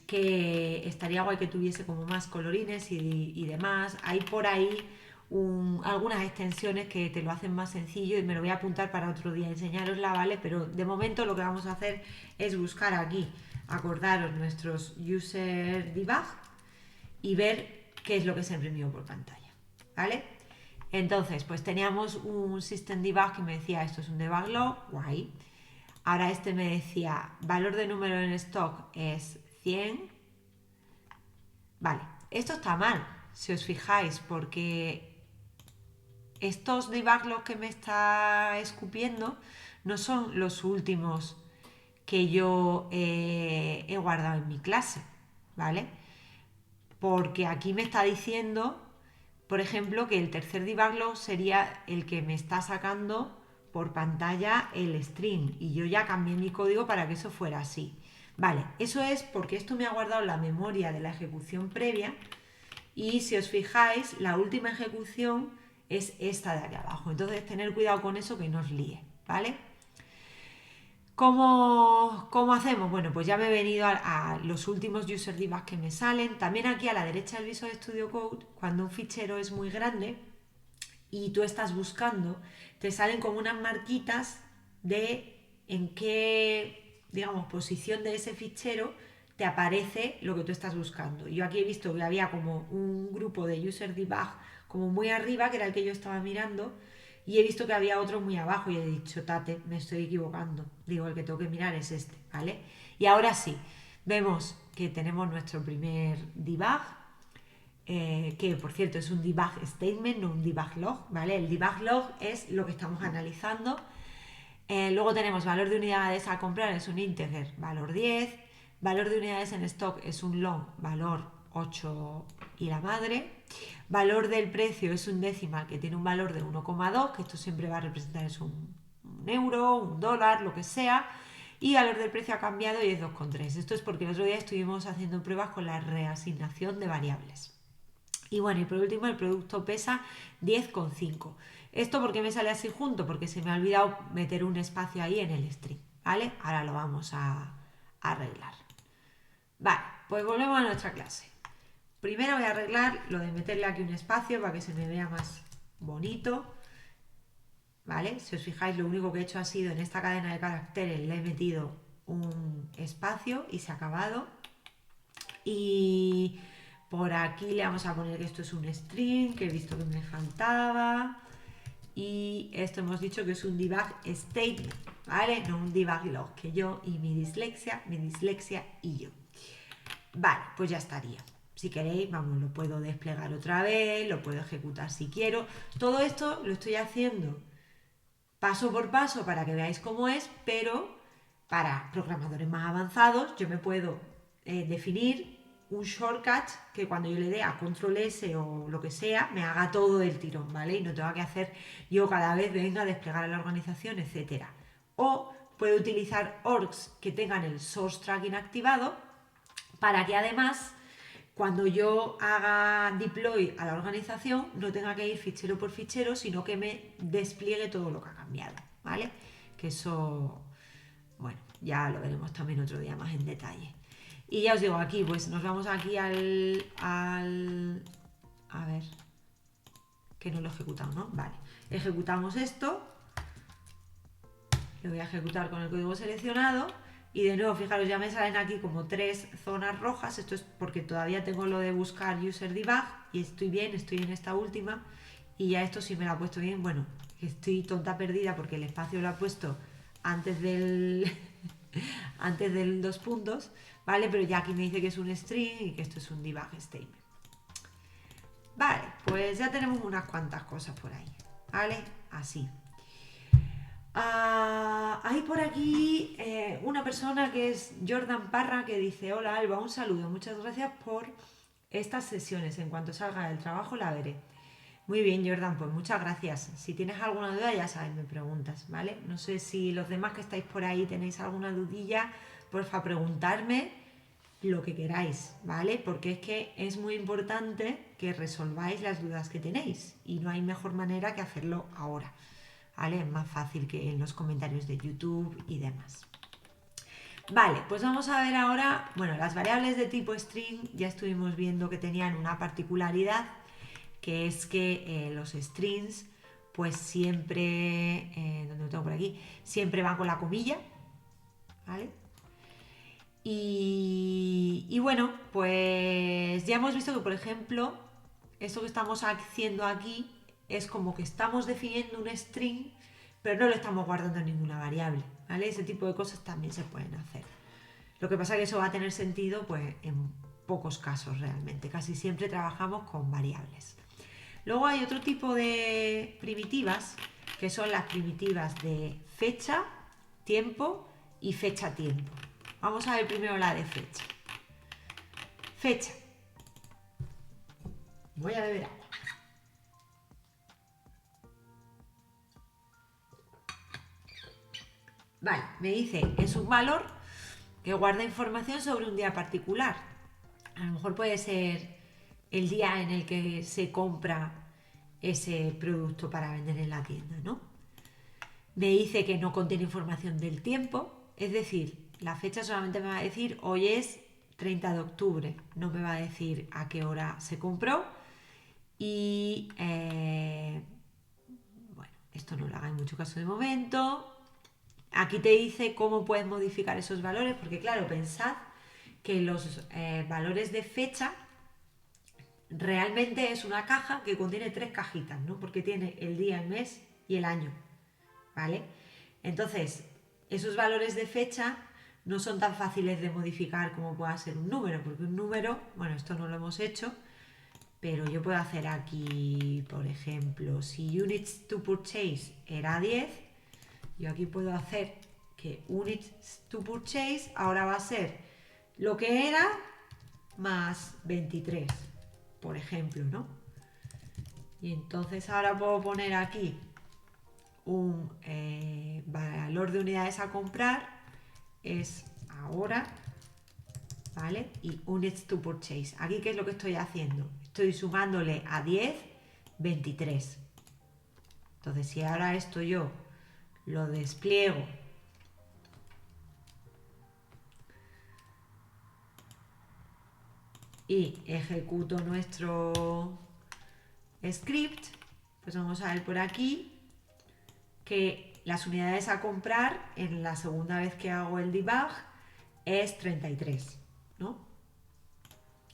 que estaría guay que tuviese como más colorines y demás. Hay por ahí algunas extensiones que te lo hacen más sencillo y me lo voy a apuntar para otro día enseñarosla, ¿vale? Pero de momento lo que vamos a hacer es buscar aquí, acordaros nuestros user debug y ver qué es lo que se ha imprimido por pantalla, ¿vale? Entonces, pues teníamos un system debug que me decía esto es un debug log, guay. Ahora este me decía valor de número en stock es 100. Vale, esto está mal, si os fijáis, porque estos debug logs que me está escupiendo no son los últimos que yo he guardado en mi clase, ¿vale? Porque aquí me está diciendo, por ejemplo, que el tercer debug log sería el que me está sacando por pantalla el string y yo ya cambié mi código para que eso fuera así. Vale, eso es porque esto me ha guardado la memoria de la ejecución previa y si os fijáis, la última ejecución es esta de aquí abajo. Entonces, tener cuidado con eso que no os líe, ¿vale? ¿Cómo hacemos? Bueno, pues ya me he venido a los últimos user debugs que me salen. También aquí a la derecha del Visual Studio Code, cuando un fichero es muy grande y tú estás buscando, te salen como unas marquitas de en qué, digamos, posición de ese fichero te aparece lo que tú estás buscando. Yo aquí he visto que había como un grupo de user debug como muy arriba, que era el que yo estaba mirando, y he visto que había otro muy abajo y he dicho, tate, me estoy equivocando. Digo, el que tengo que mirar es este, ¿vale? Y ahora sí, vemos que tenemos nuestro primer debug, que por cierto es un debug statement, no un debug log, ¿vale? El debug log es lo que estamos analizando. Luego tenemos valor de unidades a comprar, es un integer, valor 10. Valor de unidades en stock es un long, valor 8 y la madre. Valor del precio es un decimal que tiene un valor de 1,2, que esto siempre va a representar es un euro, un dólar, lo que sea. Y valor del precio ha cambiado y es 2,3. Esto es porque el otro día estuvimos haciendo pruebas con la reasignación de variables. Y bueno, y por último el producto pesa 10,5. ¿Esto por qué me sale así junto? Porque se me ha olvidado meter un espacio ahí en el string, ¿vale? Ahora lo vamos a arreglar. Vale, pues volvemos a nuestra clase. Primero voy a arreglar lo de meterle aquí un espacio para que se me vea más bonito. ¿Vale? Si os fijáis, lo único que he hecho ha sido en esta cadena de caracteres le he metido un espacio y se ha acabado. Y por aquí le vamos a poner que esto es un string, que he visto que me faltaba. Y esto hemos dicho que es un debug statement, ¿vale? No un debug log, que yo y mi dislexia y yo. Vale, pues ya estaría. Si queréis, vamos, lo puedo desplegar otra vez, lo puedo ejecutar si quiero. Todo esto lo estoy haciendo paso por paso para que veáis cómo es, pero para programadores más avanzados yo me puedo definir un shortcut que cuando yo le dé a control S o lo que sea, me haga todo del tirón, ¿vale? Y no tenga que hacer yo cada vez venga a desplegar a la organización, etcétera. O puedo utilizar orgs que tengan el source tracking activado para que además cuando yo haga deploy a la organización no tenga que ir fichero por fichero, sino que me despliegue todo lo que ha cambiado, ¿vale? Que eso, bueno, ya lo veremos también otro día más en detalle. Y ya os digo, aquí pues nos vamos aquí a ver, que no lo he ejecutado, ¿no? Vale, ejecutamos esto, lo voy a ejecutar con el código seleccionado. Y de nuevo, fijaros, ya me salen aquí como 3 zonas rojas. Esto es porque todavía tengo lo de buscar user debug y estoy bien, estoy en esta última. Y ya esto sí me lo ha puesto bien. Bueno, estoy tonta perdida porque el espacio lo ha puesto antes del antes del 2 puntos, ¿vale? Pero ya aquí me dice que es un string y que esto es un debug statement. Vale, pues ya tenemos unas cuantas cosas por ahí, ¿vale? Así. Hay por aquí una persona que es Jordan Parra que dice: hola Alba, un saludo, muchas gracias por estas sesiones, en cuanto salga del trabajo la veré. Muy bien, Jordan, pues muchas gracias. Si tienes alguna duda, ya sabes, me preguntas, ¿vale? No sé si los demás que estáis por ahí tenéis alguna dudilla, porfa, preguntarme lo que queráis, ¿vale? Porque es que es muy importante que resolváis las dudas que tenéis y no hay mejor manera que hacerlo ahora, ¿vale? Es más fácil que en los comentarios de YouTube y demás. Vale, pues vamos a ver ahora, bueno, las variables de tipo string ya estuvimos viendo que tenían una particularidad, que es que los strings pues siempre, ¿dónde lo tengo por aquí? Siempre van con la comilla, ¿vale? Y bueno, pues ya hemos visto que, por ejemplo, esto que estamos haciendo aquí es como que estamos definiendo un string, pero no lo estamos guardando en ninguna variable, ¿vale? Ese tipo de cosas también se pueden hacer. Lo que pasa es que eso va a tener sentido pues en pocos casos realmente. Casi siempre trabajamos con variables. Luego hay otro tipo de primitivas, que son las primitivas de fecha, tiempo y fecha-tiempo. Vamos a ver primero la de fecha. Fecha. Voy a beber agua. Vale, me dice, es un valor que guarda información sobre un día particular. A lo mejor puede ser el día en el que se compra ese producto para vender en la tienda, ¿no? Me dice que no contiene información del tiempo, es decir, la fecha solamente me va a decir hoy es 30 de octubre, no me va a decir a qué hora se compró y bueno, esto no lo haga en mucho caso de momento. Aquí te dice cómo puedes modificar esos valores, porque claro, pensad que los valores de fecha realmente es una caja que contiene 3 cajitas, ¿no? Porque tiene el día, el mes y el año, ¿vale? Entonces, esos valores de fecha no son tan fáciles de modificar como pueda ser un número, porque un número, bueno, esto no lo hemos hecho, pero yo puedo hacer aquí, por ejemplo, si units to purchase era 10, yo aquí puedo hacer que units to purchase ahora va a ser lo que era más 23, por ejemplo, ¿no? Y entonces ahora puedo poner aquí un valor de unidades a comprar, es ahora, ¿vale? Y units to purchase. Aquí, ¿qué es lo que estoy haciendo? Estoy sumándole a 10, 23. Entonces, si ahora esto yo lo despliego y ejecuto nuestro script, pues vamos a ver por aquí que las unidades a comprar en la segunda vez que hago el debug es 33, ¿no?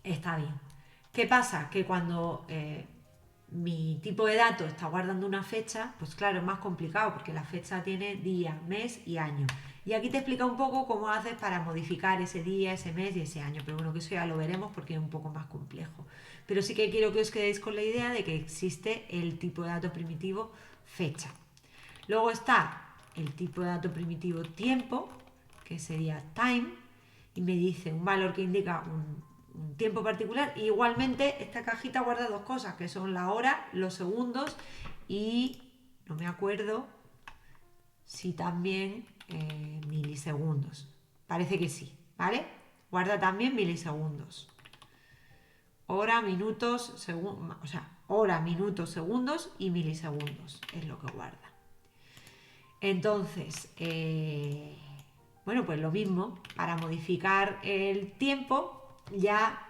Está bien. ¿Qué pasa? Que cuando mi tipo de datos está guardando una fecha, pues claro, es más complicado porque la fecha tiene día, mes y año. Y aquí te explica un poco cómo haces para modificar ese día, ese mes y ese año. Pero bueno, que eso ya lo veremos porque es un poco más complejo. Pero sí que quiero que os quedéis con la idea de que existe el tipo de dato primitivo fecha. Luego está el tipo de dato primitivo tiempo, que sería time, y me dice un valor que indica un tiempo particular. Y igualmente esta cajita guarda dos cosas, que son la hora, los segundos y no me acuerdo si también milisegundos. Parece que sí, ¿vale? Guarda también milisegundos. Hora, minutos, o sea, hora, minutos, segundos y milisegundos es lo que guarda. Entonces, bueno, pues lo mismo, para modificar el tiempo ya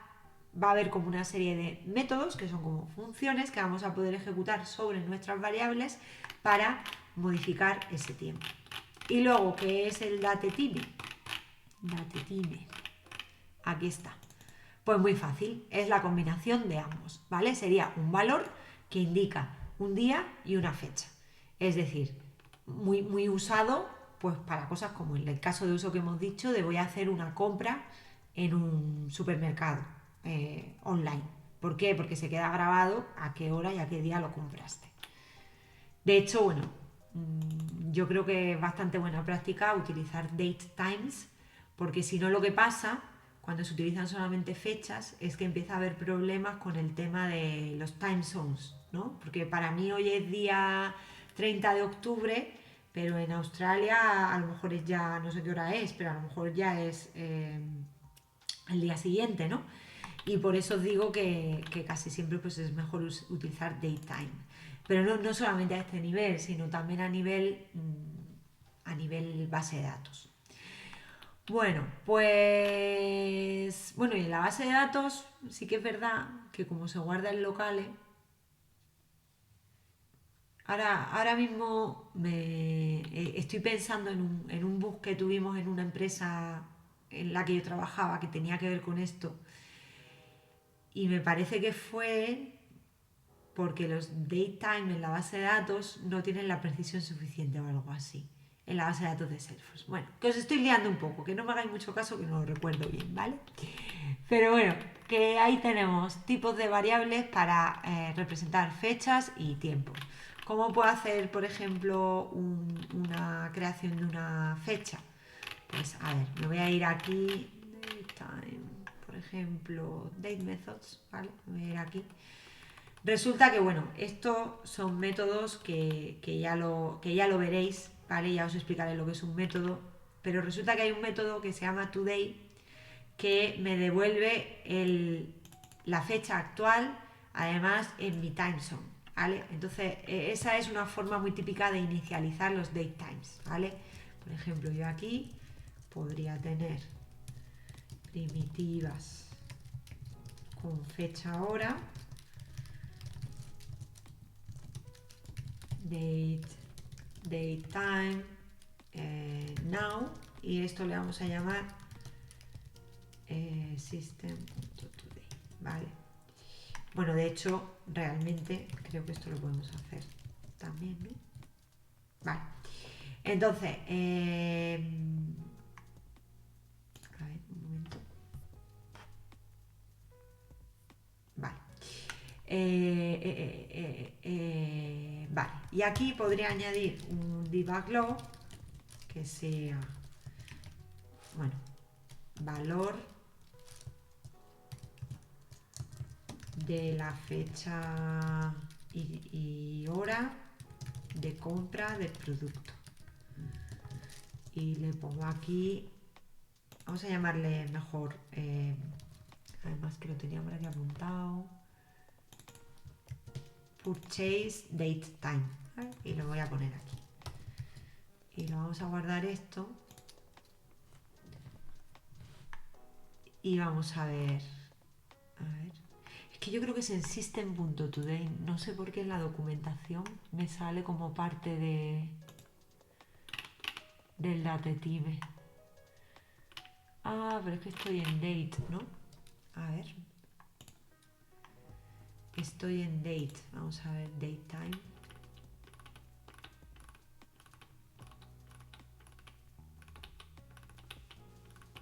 va a haber como una serie de métodos que son como funciones que vamos a poder ejecutar sobre nuestras variables para modificar ese tiempo. Y luego, ¿qué es el datetime? Datetime. Aquí está. Pues muy fácil, es la combinación de ambos, ¿vale? Sería un valor que indica un día y una fecha. Es decir, muy usado pues para cosas como en el caso de uso que hemos dicho de voy a hacer una compra en un supermercado online. ¿Por qué? Porque se queda grabado a qué hora y a qué día lo compraste. De hecho, bueno, yo creo que es bastante buena práctica utilizar date times, porque si no lo que pasa cuando se utilizan solamente fechas es que empieza a haber problemas con el tema de los time zones, ¿no? Porque para mí hoy es día 30 de octubre, pero en Australia a lo mejor es ya, no sé qué hora es, pero a lo mejor ya es el día siguiente, ¿no? Y por eso os digo que casi siempre pues es mejor utilizar daytime. Pero no solamente a este nivel, sino también a nivel base de datos. Bueno, pues bueno, y en la base de datos sí que es verdad que como se guarda en locales, ahora mismo estoy pensando en un bug que tuvimos en una empresa en la que yo trabajaba que tenía que ver con esto. Y me parece que fue porque los datetime en la base de datos no tienen la precisión suficiente o algo así. En la base de datos de Salesforce. Bueno, que os estoy liando un poco, que no me hagáis mucho caso, que no lo recuerdo bien, ¿vale? Pero bueno, que ahí tenemos tipos de variables para representar fechas y tiempos. ¿Cómo puedo hacer, por ejemplo, una creación de una fecha? Pues a ver, me voy a ir aquí, datetime, por ejemplo, date methods, ¿vale? Me voy a ir aquí. Resulta que, bueno, estos son métodos que ya lo veréis, ¿vale? Ya os explicaré lo que es un método, pero resulta que hay un método que se llama today que me devuelve la fecha actual, además en mi time zone, ¿vale? Entonces, esa es una forma muy típica de inicializar los date times, ¿vale? Por ejemplo, yo aquí podría tener primitivas con fecha hora, date time, now, y esto le vamos a llamar system.today, ¿vale? Bueno, de hecho, realmente creo que esto lo podemos hacer también, ¿no? Vale. Entonces, a ver, un momento. Vale. Vale. Y aquí podría añadir un debug log que sea, bueno, valor de la fecha y hora de compra del producto. Y le pongo aquí, vamos a llamarle mejor, además que lo tenía por aquí apuntado, purchase date time, ¿vale? Y lo voy a poner aquí. Y lo vamos a guardar esto. Y vamos a ver. Es que yo creo que es en system.today. No sé por qué en la documentación me sale como parte del datetime. Ah, pero es que estoy en date, ¿no? A ver. Estoy en date. Vamos a ver, date time.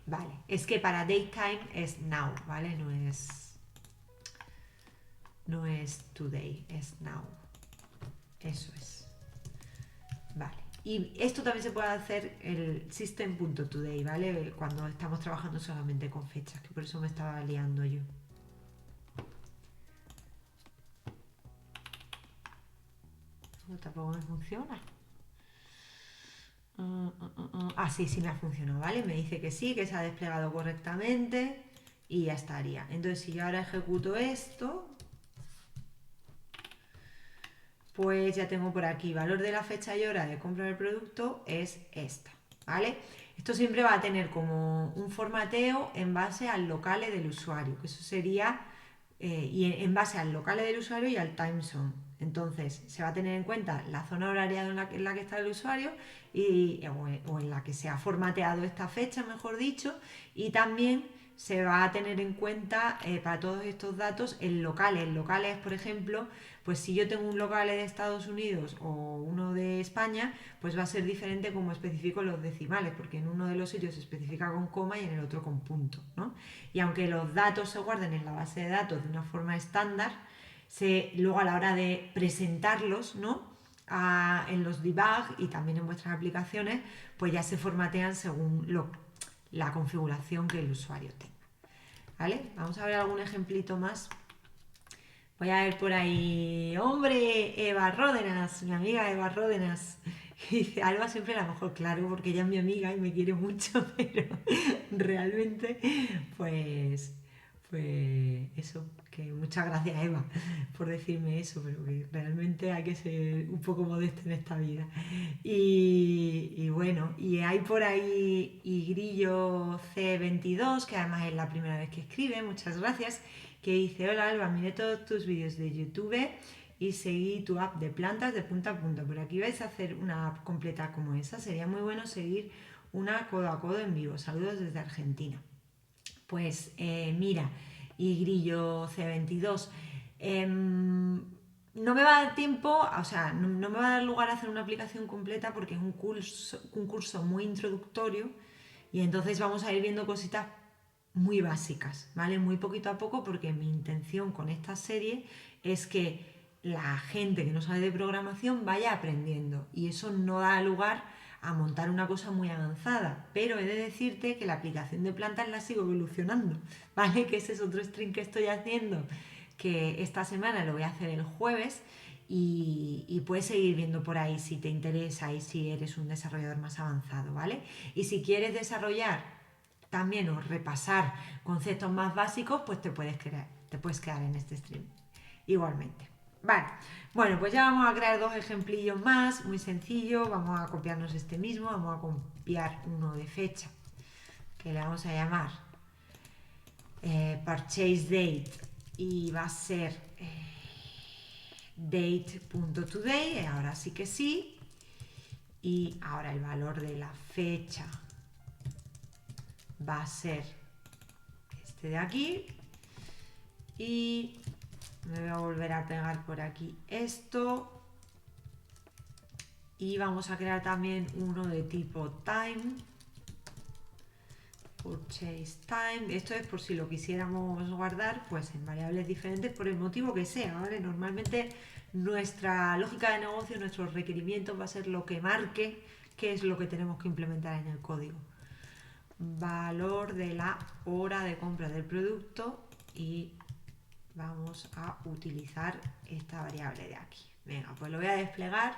Vale, es que para date time es now, ¿vale? No es today, es now. Eso es. Vale. Y esto también se puede hacer el system.today, ¿vale? Cuando estamos trabajando solamente con fechas, que por eso me estaba liando yo. No, tampoco me funciona. Sí me ha funcionado, ¿vale? Me dice que sí, que se ha desplegado correctamente y ya estaría. Entonces, si yo ahora ejecuto esto, pues ya tengo por aquí, valor de la fecha y hora de compra del producto es esta, ¿vale? Esto siempre va a tener como un formateo en base al locale del usuario, que eso sería, y en base al locale del usuario y al time zone. Entonces, se va a tener en cuenta la zona horaria en la que está el usuario o en la que se ha formateado esta fecha, mejor dicho, y también se va a tener en cuenta para todos estos datos el local. El local es, por ejemplo, pues si yo tengo un local de Estados Unidos o uno de España, pues va a ser diferente como especifico los decimales, porque en uno de los sitios se especifica con coma y en el otro con punto, ¿no? Y aunque los datos se guarden en la base de datos de una forma estándar, luego a la hora de presentarlos, ¿no? En los debug y también en vuestras aplicaciones, pues ya se formatean según la configuración que el usuario tenga. ¿Vale? Vamos a ver algún ejemplito más. Voy a ver por ahí, hombre, Eva Ródenas, mi amiga Eva Ródenas. Y dice, Alba siempre la mejor, claro, porque ella es mi amiga y me quiere mucho, pero realmente, pues eso, que muchas gracias Eva por decirme eso, pero que realmente hay que ser un poco modesto en esta vida. Y bueno, y hay por ahí y Grillo C22, que además es la primera vez que escribe, muchas gracias, que dice, hola Alba, miré todos tus vídeos de YouTube y seguí tu app de plantas de punta a punta. Por aquí vais a hacer una app completa como esa. Sería muy bueno seguir una codo a codo en vivo. Saludos desde Argentina. Pues mira, y Grillo C22, no me va a dar tiempo, o sea, no me va a dar lugar a hacer una aplicación completa porque es un curso muy introductorio y entonces vamos a ir viendo cositas muy básicas, ¿vale? Muy poquito a poco porque mi intención con esta serie es que la gente que no sabe de programación vaya aprendiendo y eso no da lugar a montar una cosa muy avanzada, pero he de decirte que la aplicación de plantas la sigo evolucionando, ¿vale? Que ese es otro stream que estoy haciendo, que esta semana lo voy a hacer el jueves y puedes seguir viendo por ahí si te interesa y si eres un desarrollador más avanzado, ¿vale? Y si quieres desarrollar también o repasar conceptos más básicos, pues te puedes quedar en este stream igualmente. Vale, bueno, pues ya vamos a crear dos ejemplillos más, muy sencillo, vamos a copiarnos este mismo, vamos a copiar uno de fecha, que le vamos a llamar purchase date y va a ser date.today, ahora sí que sí, y ahora el valor de la fecha va a ser este de aquí y me voy a volver a pegar por aquí esto y vamos a crear también uno de tipo time, purchase time. Esto es por si lo quisiéramos guardar pues en variables diferentes por el motivo que sea, ¿vale? Normalmente nuestra lógica de negocio, nuestros requerimientos va a ser lo que marque ¿qué es lo que tenemos que implementar en el código? Valor de la hora de compra del producto y vamos a utilizar esta variable de aquí. Venga, pues lo voy a desplegar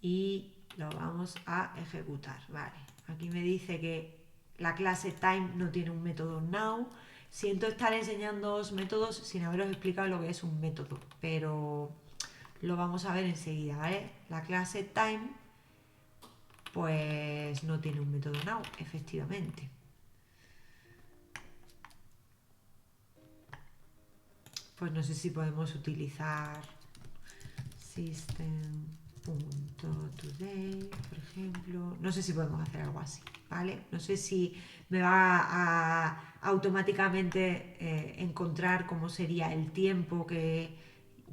y lo vamos a ejecutar. Vale, aquí me dice que la clase time no tiene un método now. Siento estar enseñándoos métodos sin haberos explicado lo que es un método, pero lo vamos a ver enseguida, ¿vale? La clase time pues no tiene un método now, efectivamente. Pues no sé si podemos utilizar system.today, por ejemplo. No sé si podemos hacer algo así, ¿vale? No sé si me va a automáticamente encontrar cómo sería el tiempo que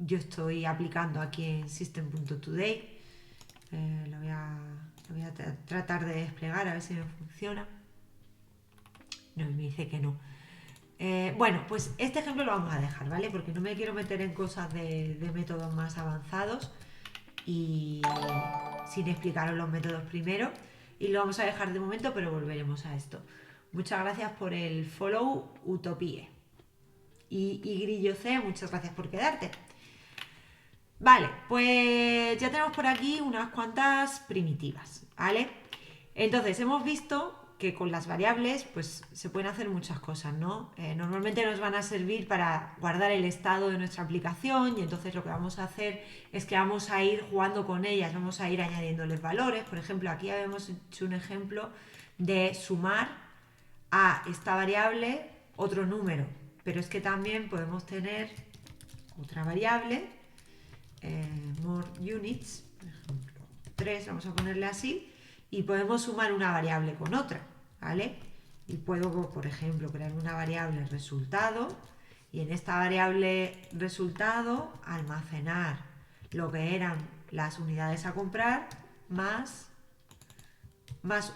yo estoy aplicando aquí en system.today. Lo voy a tratar de desplegar a ver si me funciona. No, me dice que no. Bueno, pues este ejemplo lo vamos a dejar, ¿vale? Porque no me quiero meter en cosas de métodos más avanzados y sin explicaros los métodos primero. Y lo vamos a dejar de momento, pero volveremos a esto. Muchas gracias por el follow, Utopie. Y Grillo C, muchas gracias por quedarte. Vale, pues ya tenemos por aquí unas cuantas primitivas, ¿vale? Entonces hemos visto que con las variables pues se pueden hacer muchas cosas, ¿no? Normalmente nos van a servir para guardar el estado de nuestra aplicación y entonces lo que vamos a hacer es que vamos a ir jugando con ellas, vamos a ir añadiéndoles valores. Por ejemplo, aquí habíamos hecho un ejemplo de sumar a esta variable otro número, pero es que también podemos tener otra variable, more units, por ejemplo 3, vamos a ponerle así, y podemos sumar una variable con otra, ¿vale? Y puedo, por ejemplo, crear una variable resultado y en esta variable resultado almacenar lo que eran las unidades a comprar más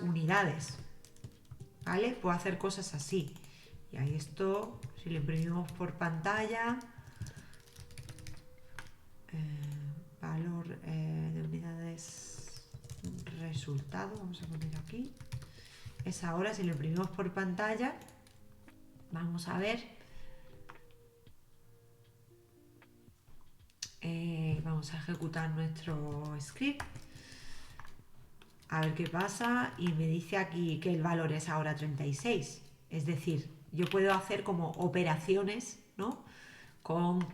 unidades, ¿vale? Puedo hacer cosas así. Y ahí esto, si lo imprimimos por pantalla, valor de unidades resultado, vamos a poner aquí, es ahora, si lo imprimimos por pantalla, vamos a ver, vamos a ejecutar nuestro script, a ver qué pasa, y me dice aquí que el valor es ahora 36, es decir, yo puedo hacer como operaciones, ¿no?, con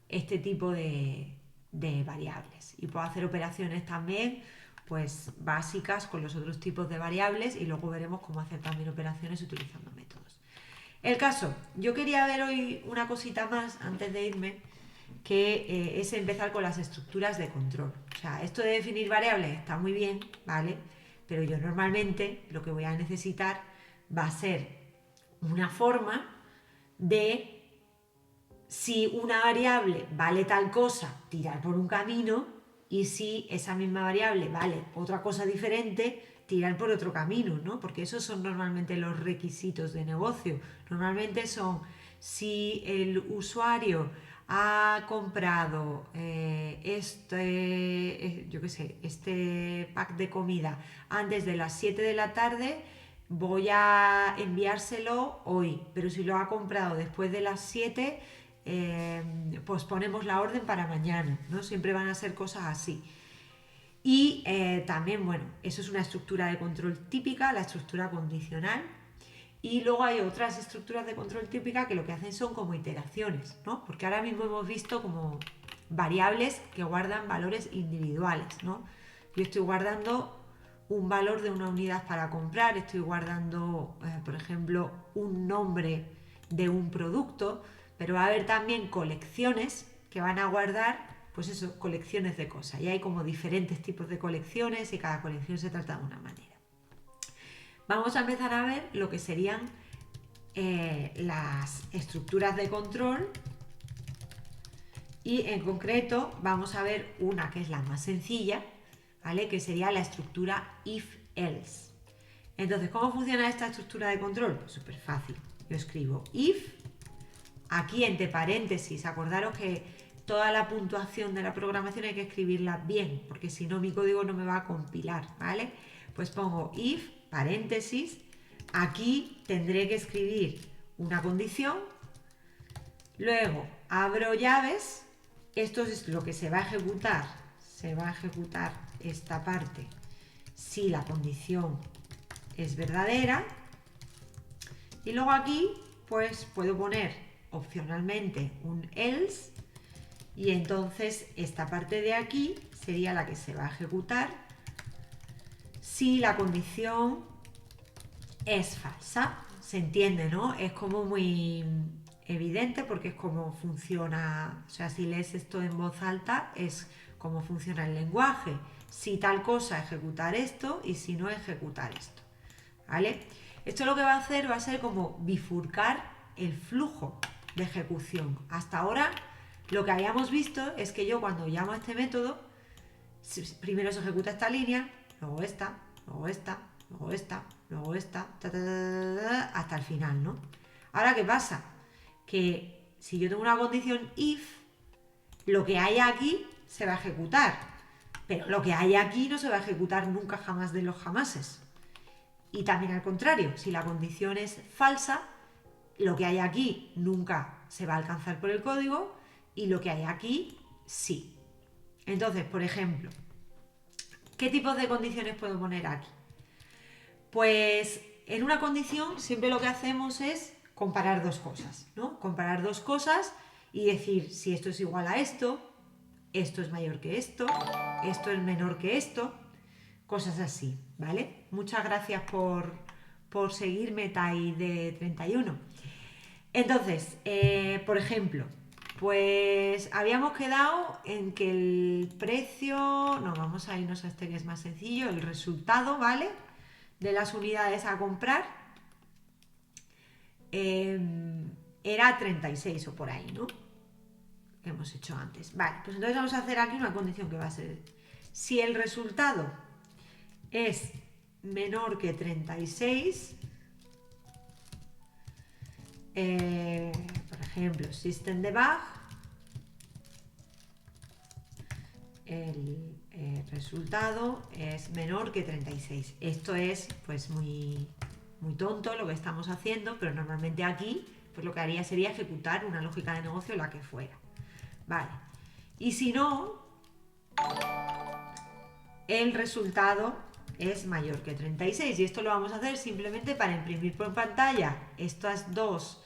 este tipo de variables, y puedo hacer operaciones también pues básicas con los otros tipos de variables y luego veremos cómo hacer también operaciones utilizando métodos. El caso, yo quería ver hoy una cosita más antes de irme, que es empezar con las estructuras de control. O sea, esto de definir variables está muy bien, ¿vale? Pero yo normalmente lo que voy a necesitar va a ser una forma de, si una variable vale tal cosa, tirar por un camino, y si esa misma variable vale otra cosa diferente, tirar por otro camino, ¿no? Porque esos son normalmente los requisitos de negocio. Normalmente son, si el usuario ha comprado este pack de comida antes de las 7 de la tarde, voy a enviárselo hoy, pero si lo ha comprado después de las 7, pues ponemos la orden para mañana, ¿no? Siempre van a ser cosas así. Y también, bueno, eso es una estructura de control típica, la estructura condicional. Y luego hay otras estructuras de control típica que lo que hacen son como iteraciones, ¿no? Porque ahora mismo hemos visto como variables que guardan valores individuales, ¿no? Yo estoy guardando un valor de una unidad para comprar, estoy guardando, por ejemplo, un nombre de un producto, pero va a haber también colecciones que van a guardar, pues eso, colecciones de cosas. Y hay como diferentes tipos de colecciones y cada colección se trata de una manera. Vamos a empezar a ver lo que serían las estructuras de control y en concreto vamos a ver una que es la más sencilla, ¿vale? Que sería la estructura if-else. Entonces, ¿cómo funciona esta estructura de control? Pues súper fácil. Yo escribo if, aquí entre paréntesis, acordaros que toda la puntuación de la programación hay que escribirla bien, porque si no mi código no me va a compilar, ¿vale? Pues pongo if, paréntesis, aquí tendré que escribir una condición, luego abro llaves, esto es lo que se va a ejecutar esta parte si la condición es verdadera, y luego aquí pues puedo poner opcionalmente un else, y entonces esta parte de aquí sería la que se va a ejecutar si la condición es falsa. Se entiende, ¿no? Es como muy evidente porque es como funciona, o sea, si lees esto en voz alta es como funciona el lenguaje. Si tal cosa, ejecutar esto, y si no, ejecutar esto, ¿vale? Esto lo que va a hacer va a ser como bifurcar el flujo de ejecución. Hasta ahora lo que habíamos visto es que yo cuando llamo a este método, primero se ejecuta esta línea, luego esta, luego esta, luego esta, luego esta, hasta el final, ¿no? Ahora, ¿qué pasa? Que si yo tengo una condición if, lo que hay aquí se va a ejecutar, pero lo que hay aquí no se va a ejecutar nunca jamás de los jamases. Y también al contrario, si la condición es falsa, lo que hay aquí nunca se va a alcanzar por el código y lo que hay aquí sí. Entonces, por ejemplo, ¿qué tipos de condiciones puedo poner aquí? Pues en una condición siempre lo que hacemos es comparar dos cosas, ¿no? Comparar dos cosas y decir si esto es igual a esto es mayor que esto es menor que esto, cosas así, ¿vale? Muchas gracias por seguirme, Tai de 31. Entonces, por ejemplo, pues habíamos quedado en que el precio, no, vamos a irnos a este que es más sencillo, el resultado, ¿vale? De las unidades a comprar era 36 o por ahí, ¿no? Que hemos hecho antes. Vale, pues entonces vamos a hacer aquí una condición que va a ser, si el resultado es menor que 36, por ejemplo, system debug, el resultado es menor que 36. Esto es pues muy tonto lo que estamos haciendo, pero normalmente aquí pues lo que haría sería ejecutar una lógica de negocio, la que fuera. Vale. Y si no, el resultado es mayor que 36. Y esto lo vamos a hacer simplemente para imprimir por pantalla estas dos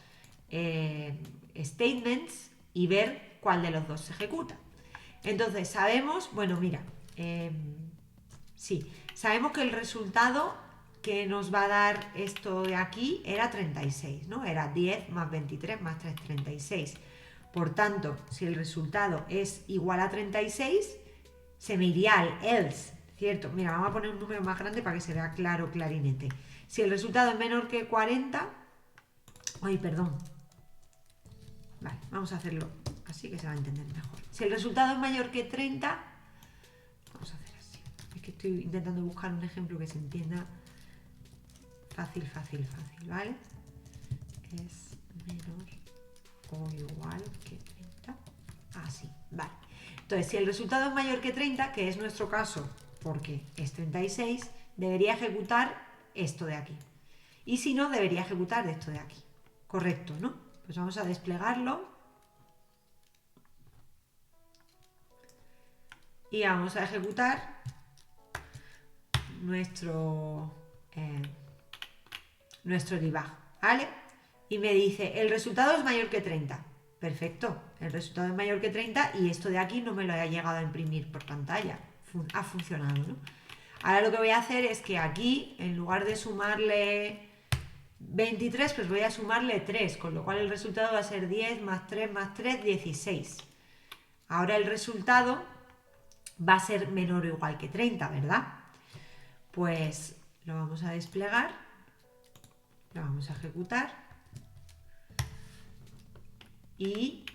statements y ver cuál de los dos se ejecuta. Entonces sabemos, bueno, mira, sí, sabemos que el resultado que nos va a dar esto de aquí era 36, ¿no? Era 10 más 23 más 3, 36. Por tanto, si el resultado es igual a 36, se me iría al else, ¿cierto? Mira, vamos a poner un número más grande para que se vea claro, clarinete. Si el resultado es menor que 40, ay, perdón. Vale, vamos a hacerlo así que se va a entender mejor. Si el resultado es mayor que 30, vamos a hacer así. Es que estoy intentando buscar un ejemplo que se entienda fácil, ¿vale? Es menor o igual que 30. Así, vale. Entonces, si el resultado es mayor que 30, que es nuestro caso, porque es 36, debería ejecutar esto de aquí. Y si no, debería ejecutar esto de aquí. Correcto, ¿no? Pues vamos a desplegarlo. Y vamos a ejecutar nuestro debug, ¿vale? Y me dice, el resultado es mayor que 30. Perfecto, el resultado es mayor que 30 y esto de aquí no me lo ha llegado a imprimir por pantalla. Ha funcionado, ¿no? Ahora lo que voy a hacer es que aquí, en lugar de sumarle 23, pues voy a sumarle 3, con lo cual el resultado va a ser 10 más 3 más 3, 16. Ahora el resultado va a ser menor o igual que 30, ¿verdad? Pues lo vamos a desplegar, lo vamos a ejecutar y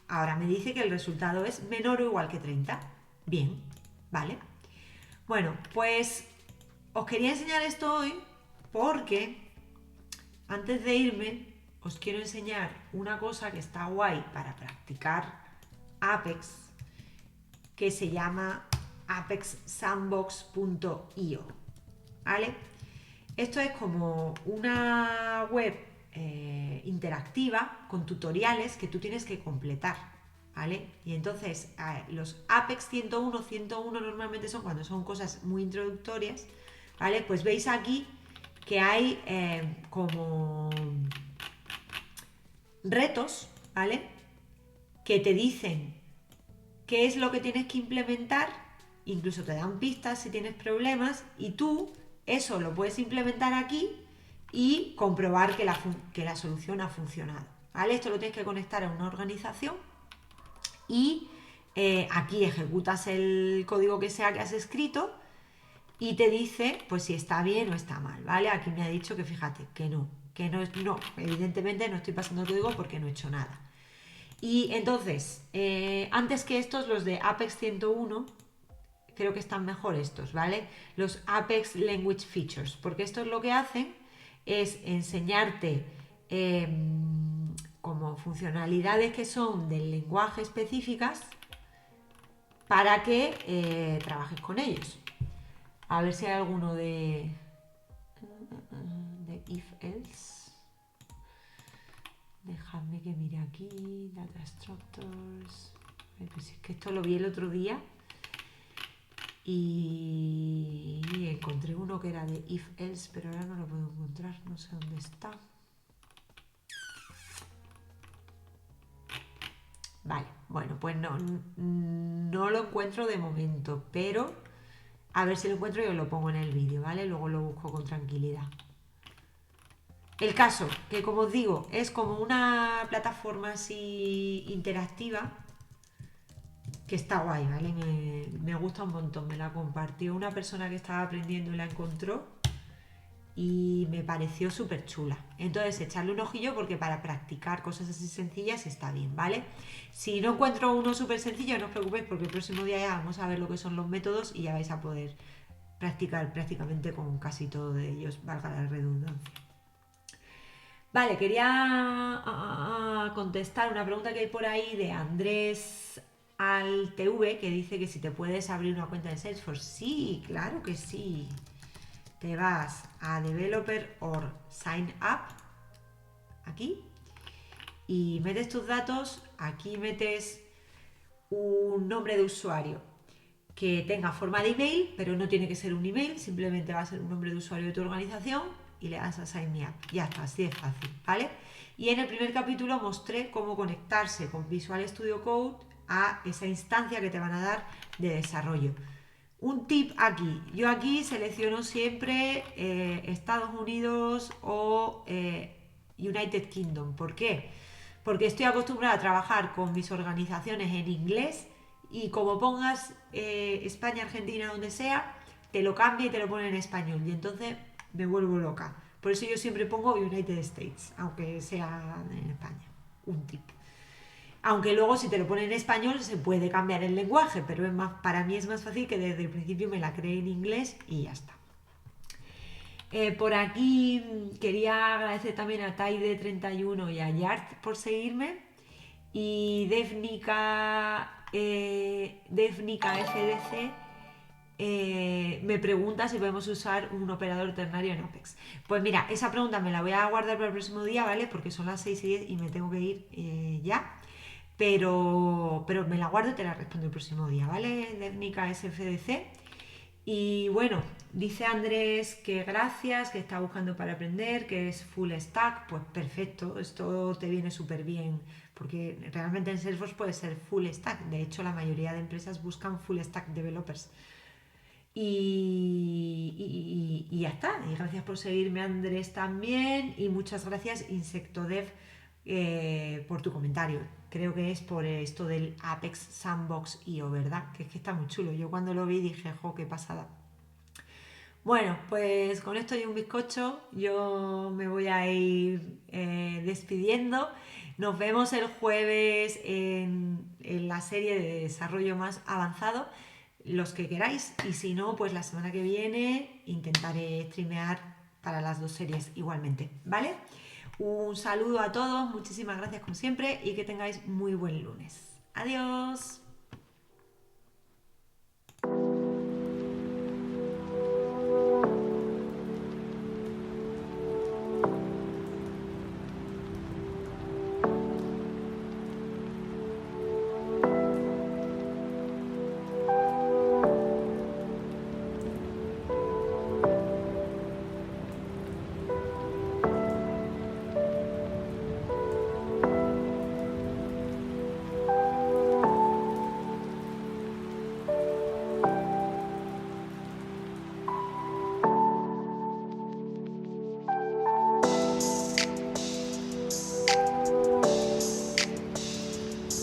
ahora me dice que el resultado es menor o igual que 30. Bien, ¿vale? Bueno, pues os quería enseñar esto hoy porque antes de irme os quiero enseñar una cosa que está guay para practicar Apex que se llama apexsandbox.io, ¿vale? Esto es como una web interactiva con tutoriales que tú tienes que completar, ¿vale? Y entonces los Apex 101 normalmente son cuando son cosas muy introductorias, ¿vale? Pues veis aquí que hay como retos, ¿vale? Que te dicen qué es lo que tienes que implementar, incluso te dan pistas si tienes problemas y tú eso lo puedes implementar aquí y comprobar que la solución ha funcionado, ¿vale? Esto lo tienes que conectar a una organización y aquí ejecutas el código que sea que has escrito y te dice pues si está bien o está mal, ¿vale? Aquí me ha dicho que fíjate, que no, evidentemente no estoy pasando código porque no he hecho nada. Y entonces, antes que estos, los de Apex 101, creo que están mejor estos, ¿vale? Los Apex Language Features, porque estos lo que hacen es enseñarte como funcionalidades que son del lenguaje específicas para que trabajes con ellos. A ver si hay alguno de if else. Dejadme que mire aquí. Data structures. Pues es que esto lo vi el otro día y encontré uno que era de if else, pero ahora no lo puedo encontrar. No sé dónde está. Vale, bueno, pues no lo encuentro de momento, pero a ver si lo encuentro y os lo pongo en el vídeo, ¿vale? Luego lo busco con tranquilidad. El caso, que como os digo, es como una plataforma así interactiva que está guay, ¿vale? Me gusta un montón, me la compartió una persona que estaba aprendiendo y la encontró y me pareció súper chula. Entonces, echarle un ojillo porque para practicar cosas así sencillas está bien, ¿vale? Si no encuentro uno súper sencillo, no os preocupéis porque el próximo día ya vamos a ver lo que son los métodos y ya vais a poder practicar prácticamente con casi todo de ellos, valga la redundancia. Vale, quería contestar una pregunta que hay por ahí de Andrés al TV que dice que si te puedes abrir una cuenta de Salesforce. Sí, claro que sí. Te vas a Developer or Sign Up, aquí, y metes tus datos. Aquí metes un nombre de usuario que tenga forma de email, pero no tiene que ser un email, simplemente va a ser un nombre de usuario de tu organización y le das a Sign Me Up. Ya está, así de fácil, ¿vale? Y en el primer capítulo mostré cómo conectarse con Visual Studio Code a esa instancia que te van a dar de desarrollo. Un tip aquí, yo aquí selecciono siempre Estados Unidos o United Kingdom. ¿Por qué? Porque estoy acostumbrada a trabajar con mis organizaciones en inglés y como pongas España, Argentina, donde sea, te lo cambia y te lo pone en español y entonces me vuelvo loca. Por eso yo siempre pongo United States, aunque sea en España. Un tip. Aunque luego si te lo pone en español se puede cambiar el lenguaje, pero es más, para mí es más fácil que desde el principio me la cree en inglés y ya está. Por aquí quería agradecer también a Taide31 y a Yart por seguirme. Y Defnica FDC me pregunta si podemos usar un operador ternario en Apex. Pues mira, esa pregunta me la voy a guardar para el próximo día, ¿vale? Porque son las 6:10 y me tengo que ir ya. Pero me la guardo y te la respondo el próximo día, ¿vale? Defnica SFDC. Y bueno, dice Andrés que gracias, que está buscando para aprender, que es full stack. Pues perfecto, esto te viene súper bien, porque realmente en Salesforce puede ser full stack. De hecho, la mayoría de empresas buscan full stack developers. Y ya está. Y gracias por seguirme, Andrés, también. Y muchas gracias, InsectoDev, por tu comentario. Creo que es por esto del Apex Sandbox IO, ¿verdad? Que es que está muy chulo. Yo cuando lo vi dije, jo, qué pasada. Bueno, pues con esto y un bizcocho yo me voy a ir despidiendo. Nos vemos el jueves en la serie de desarrollo más avanzado, los que queráis. Y si no, pues la semana que viene intentaré streamear para las dos series igualmente, ¿vale? Un saludo a todos, muchísimas gracias como siempre y que tengáis muy buen lunes. Adiós.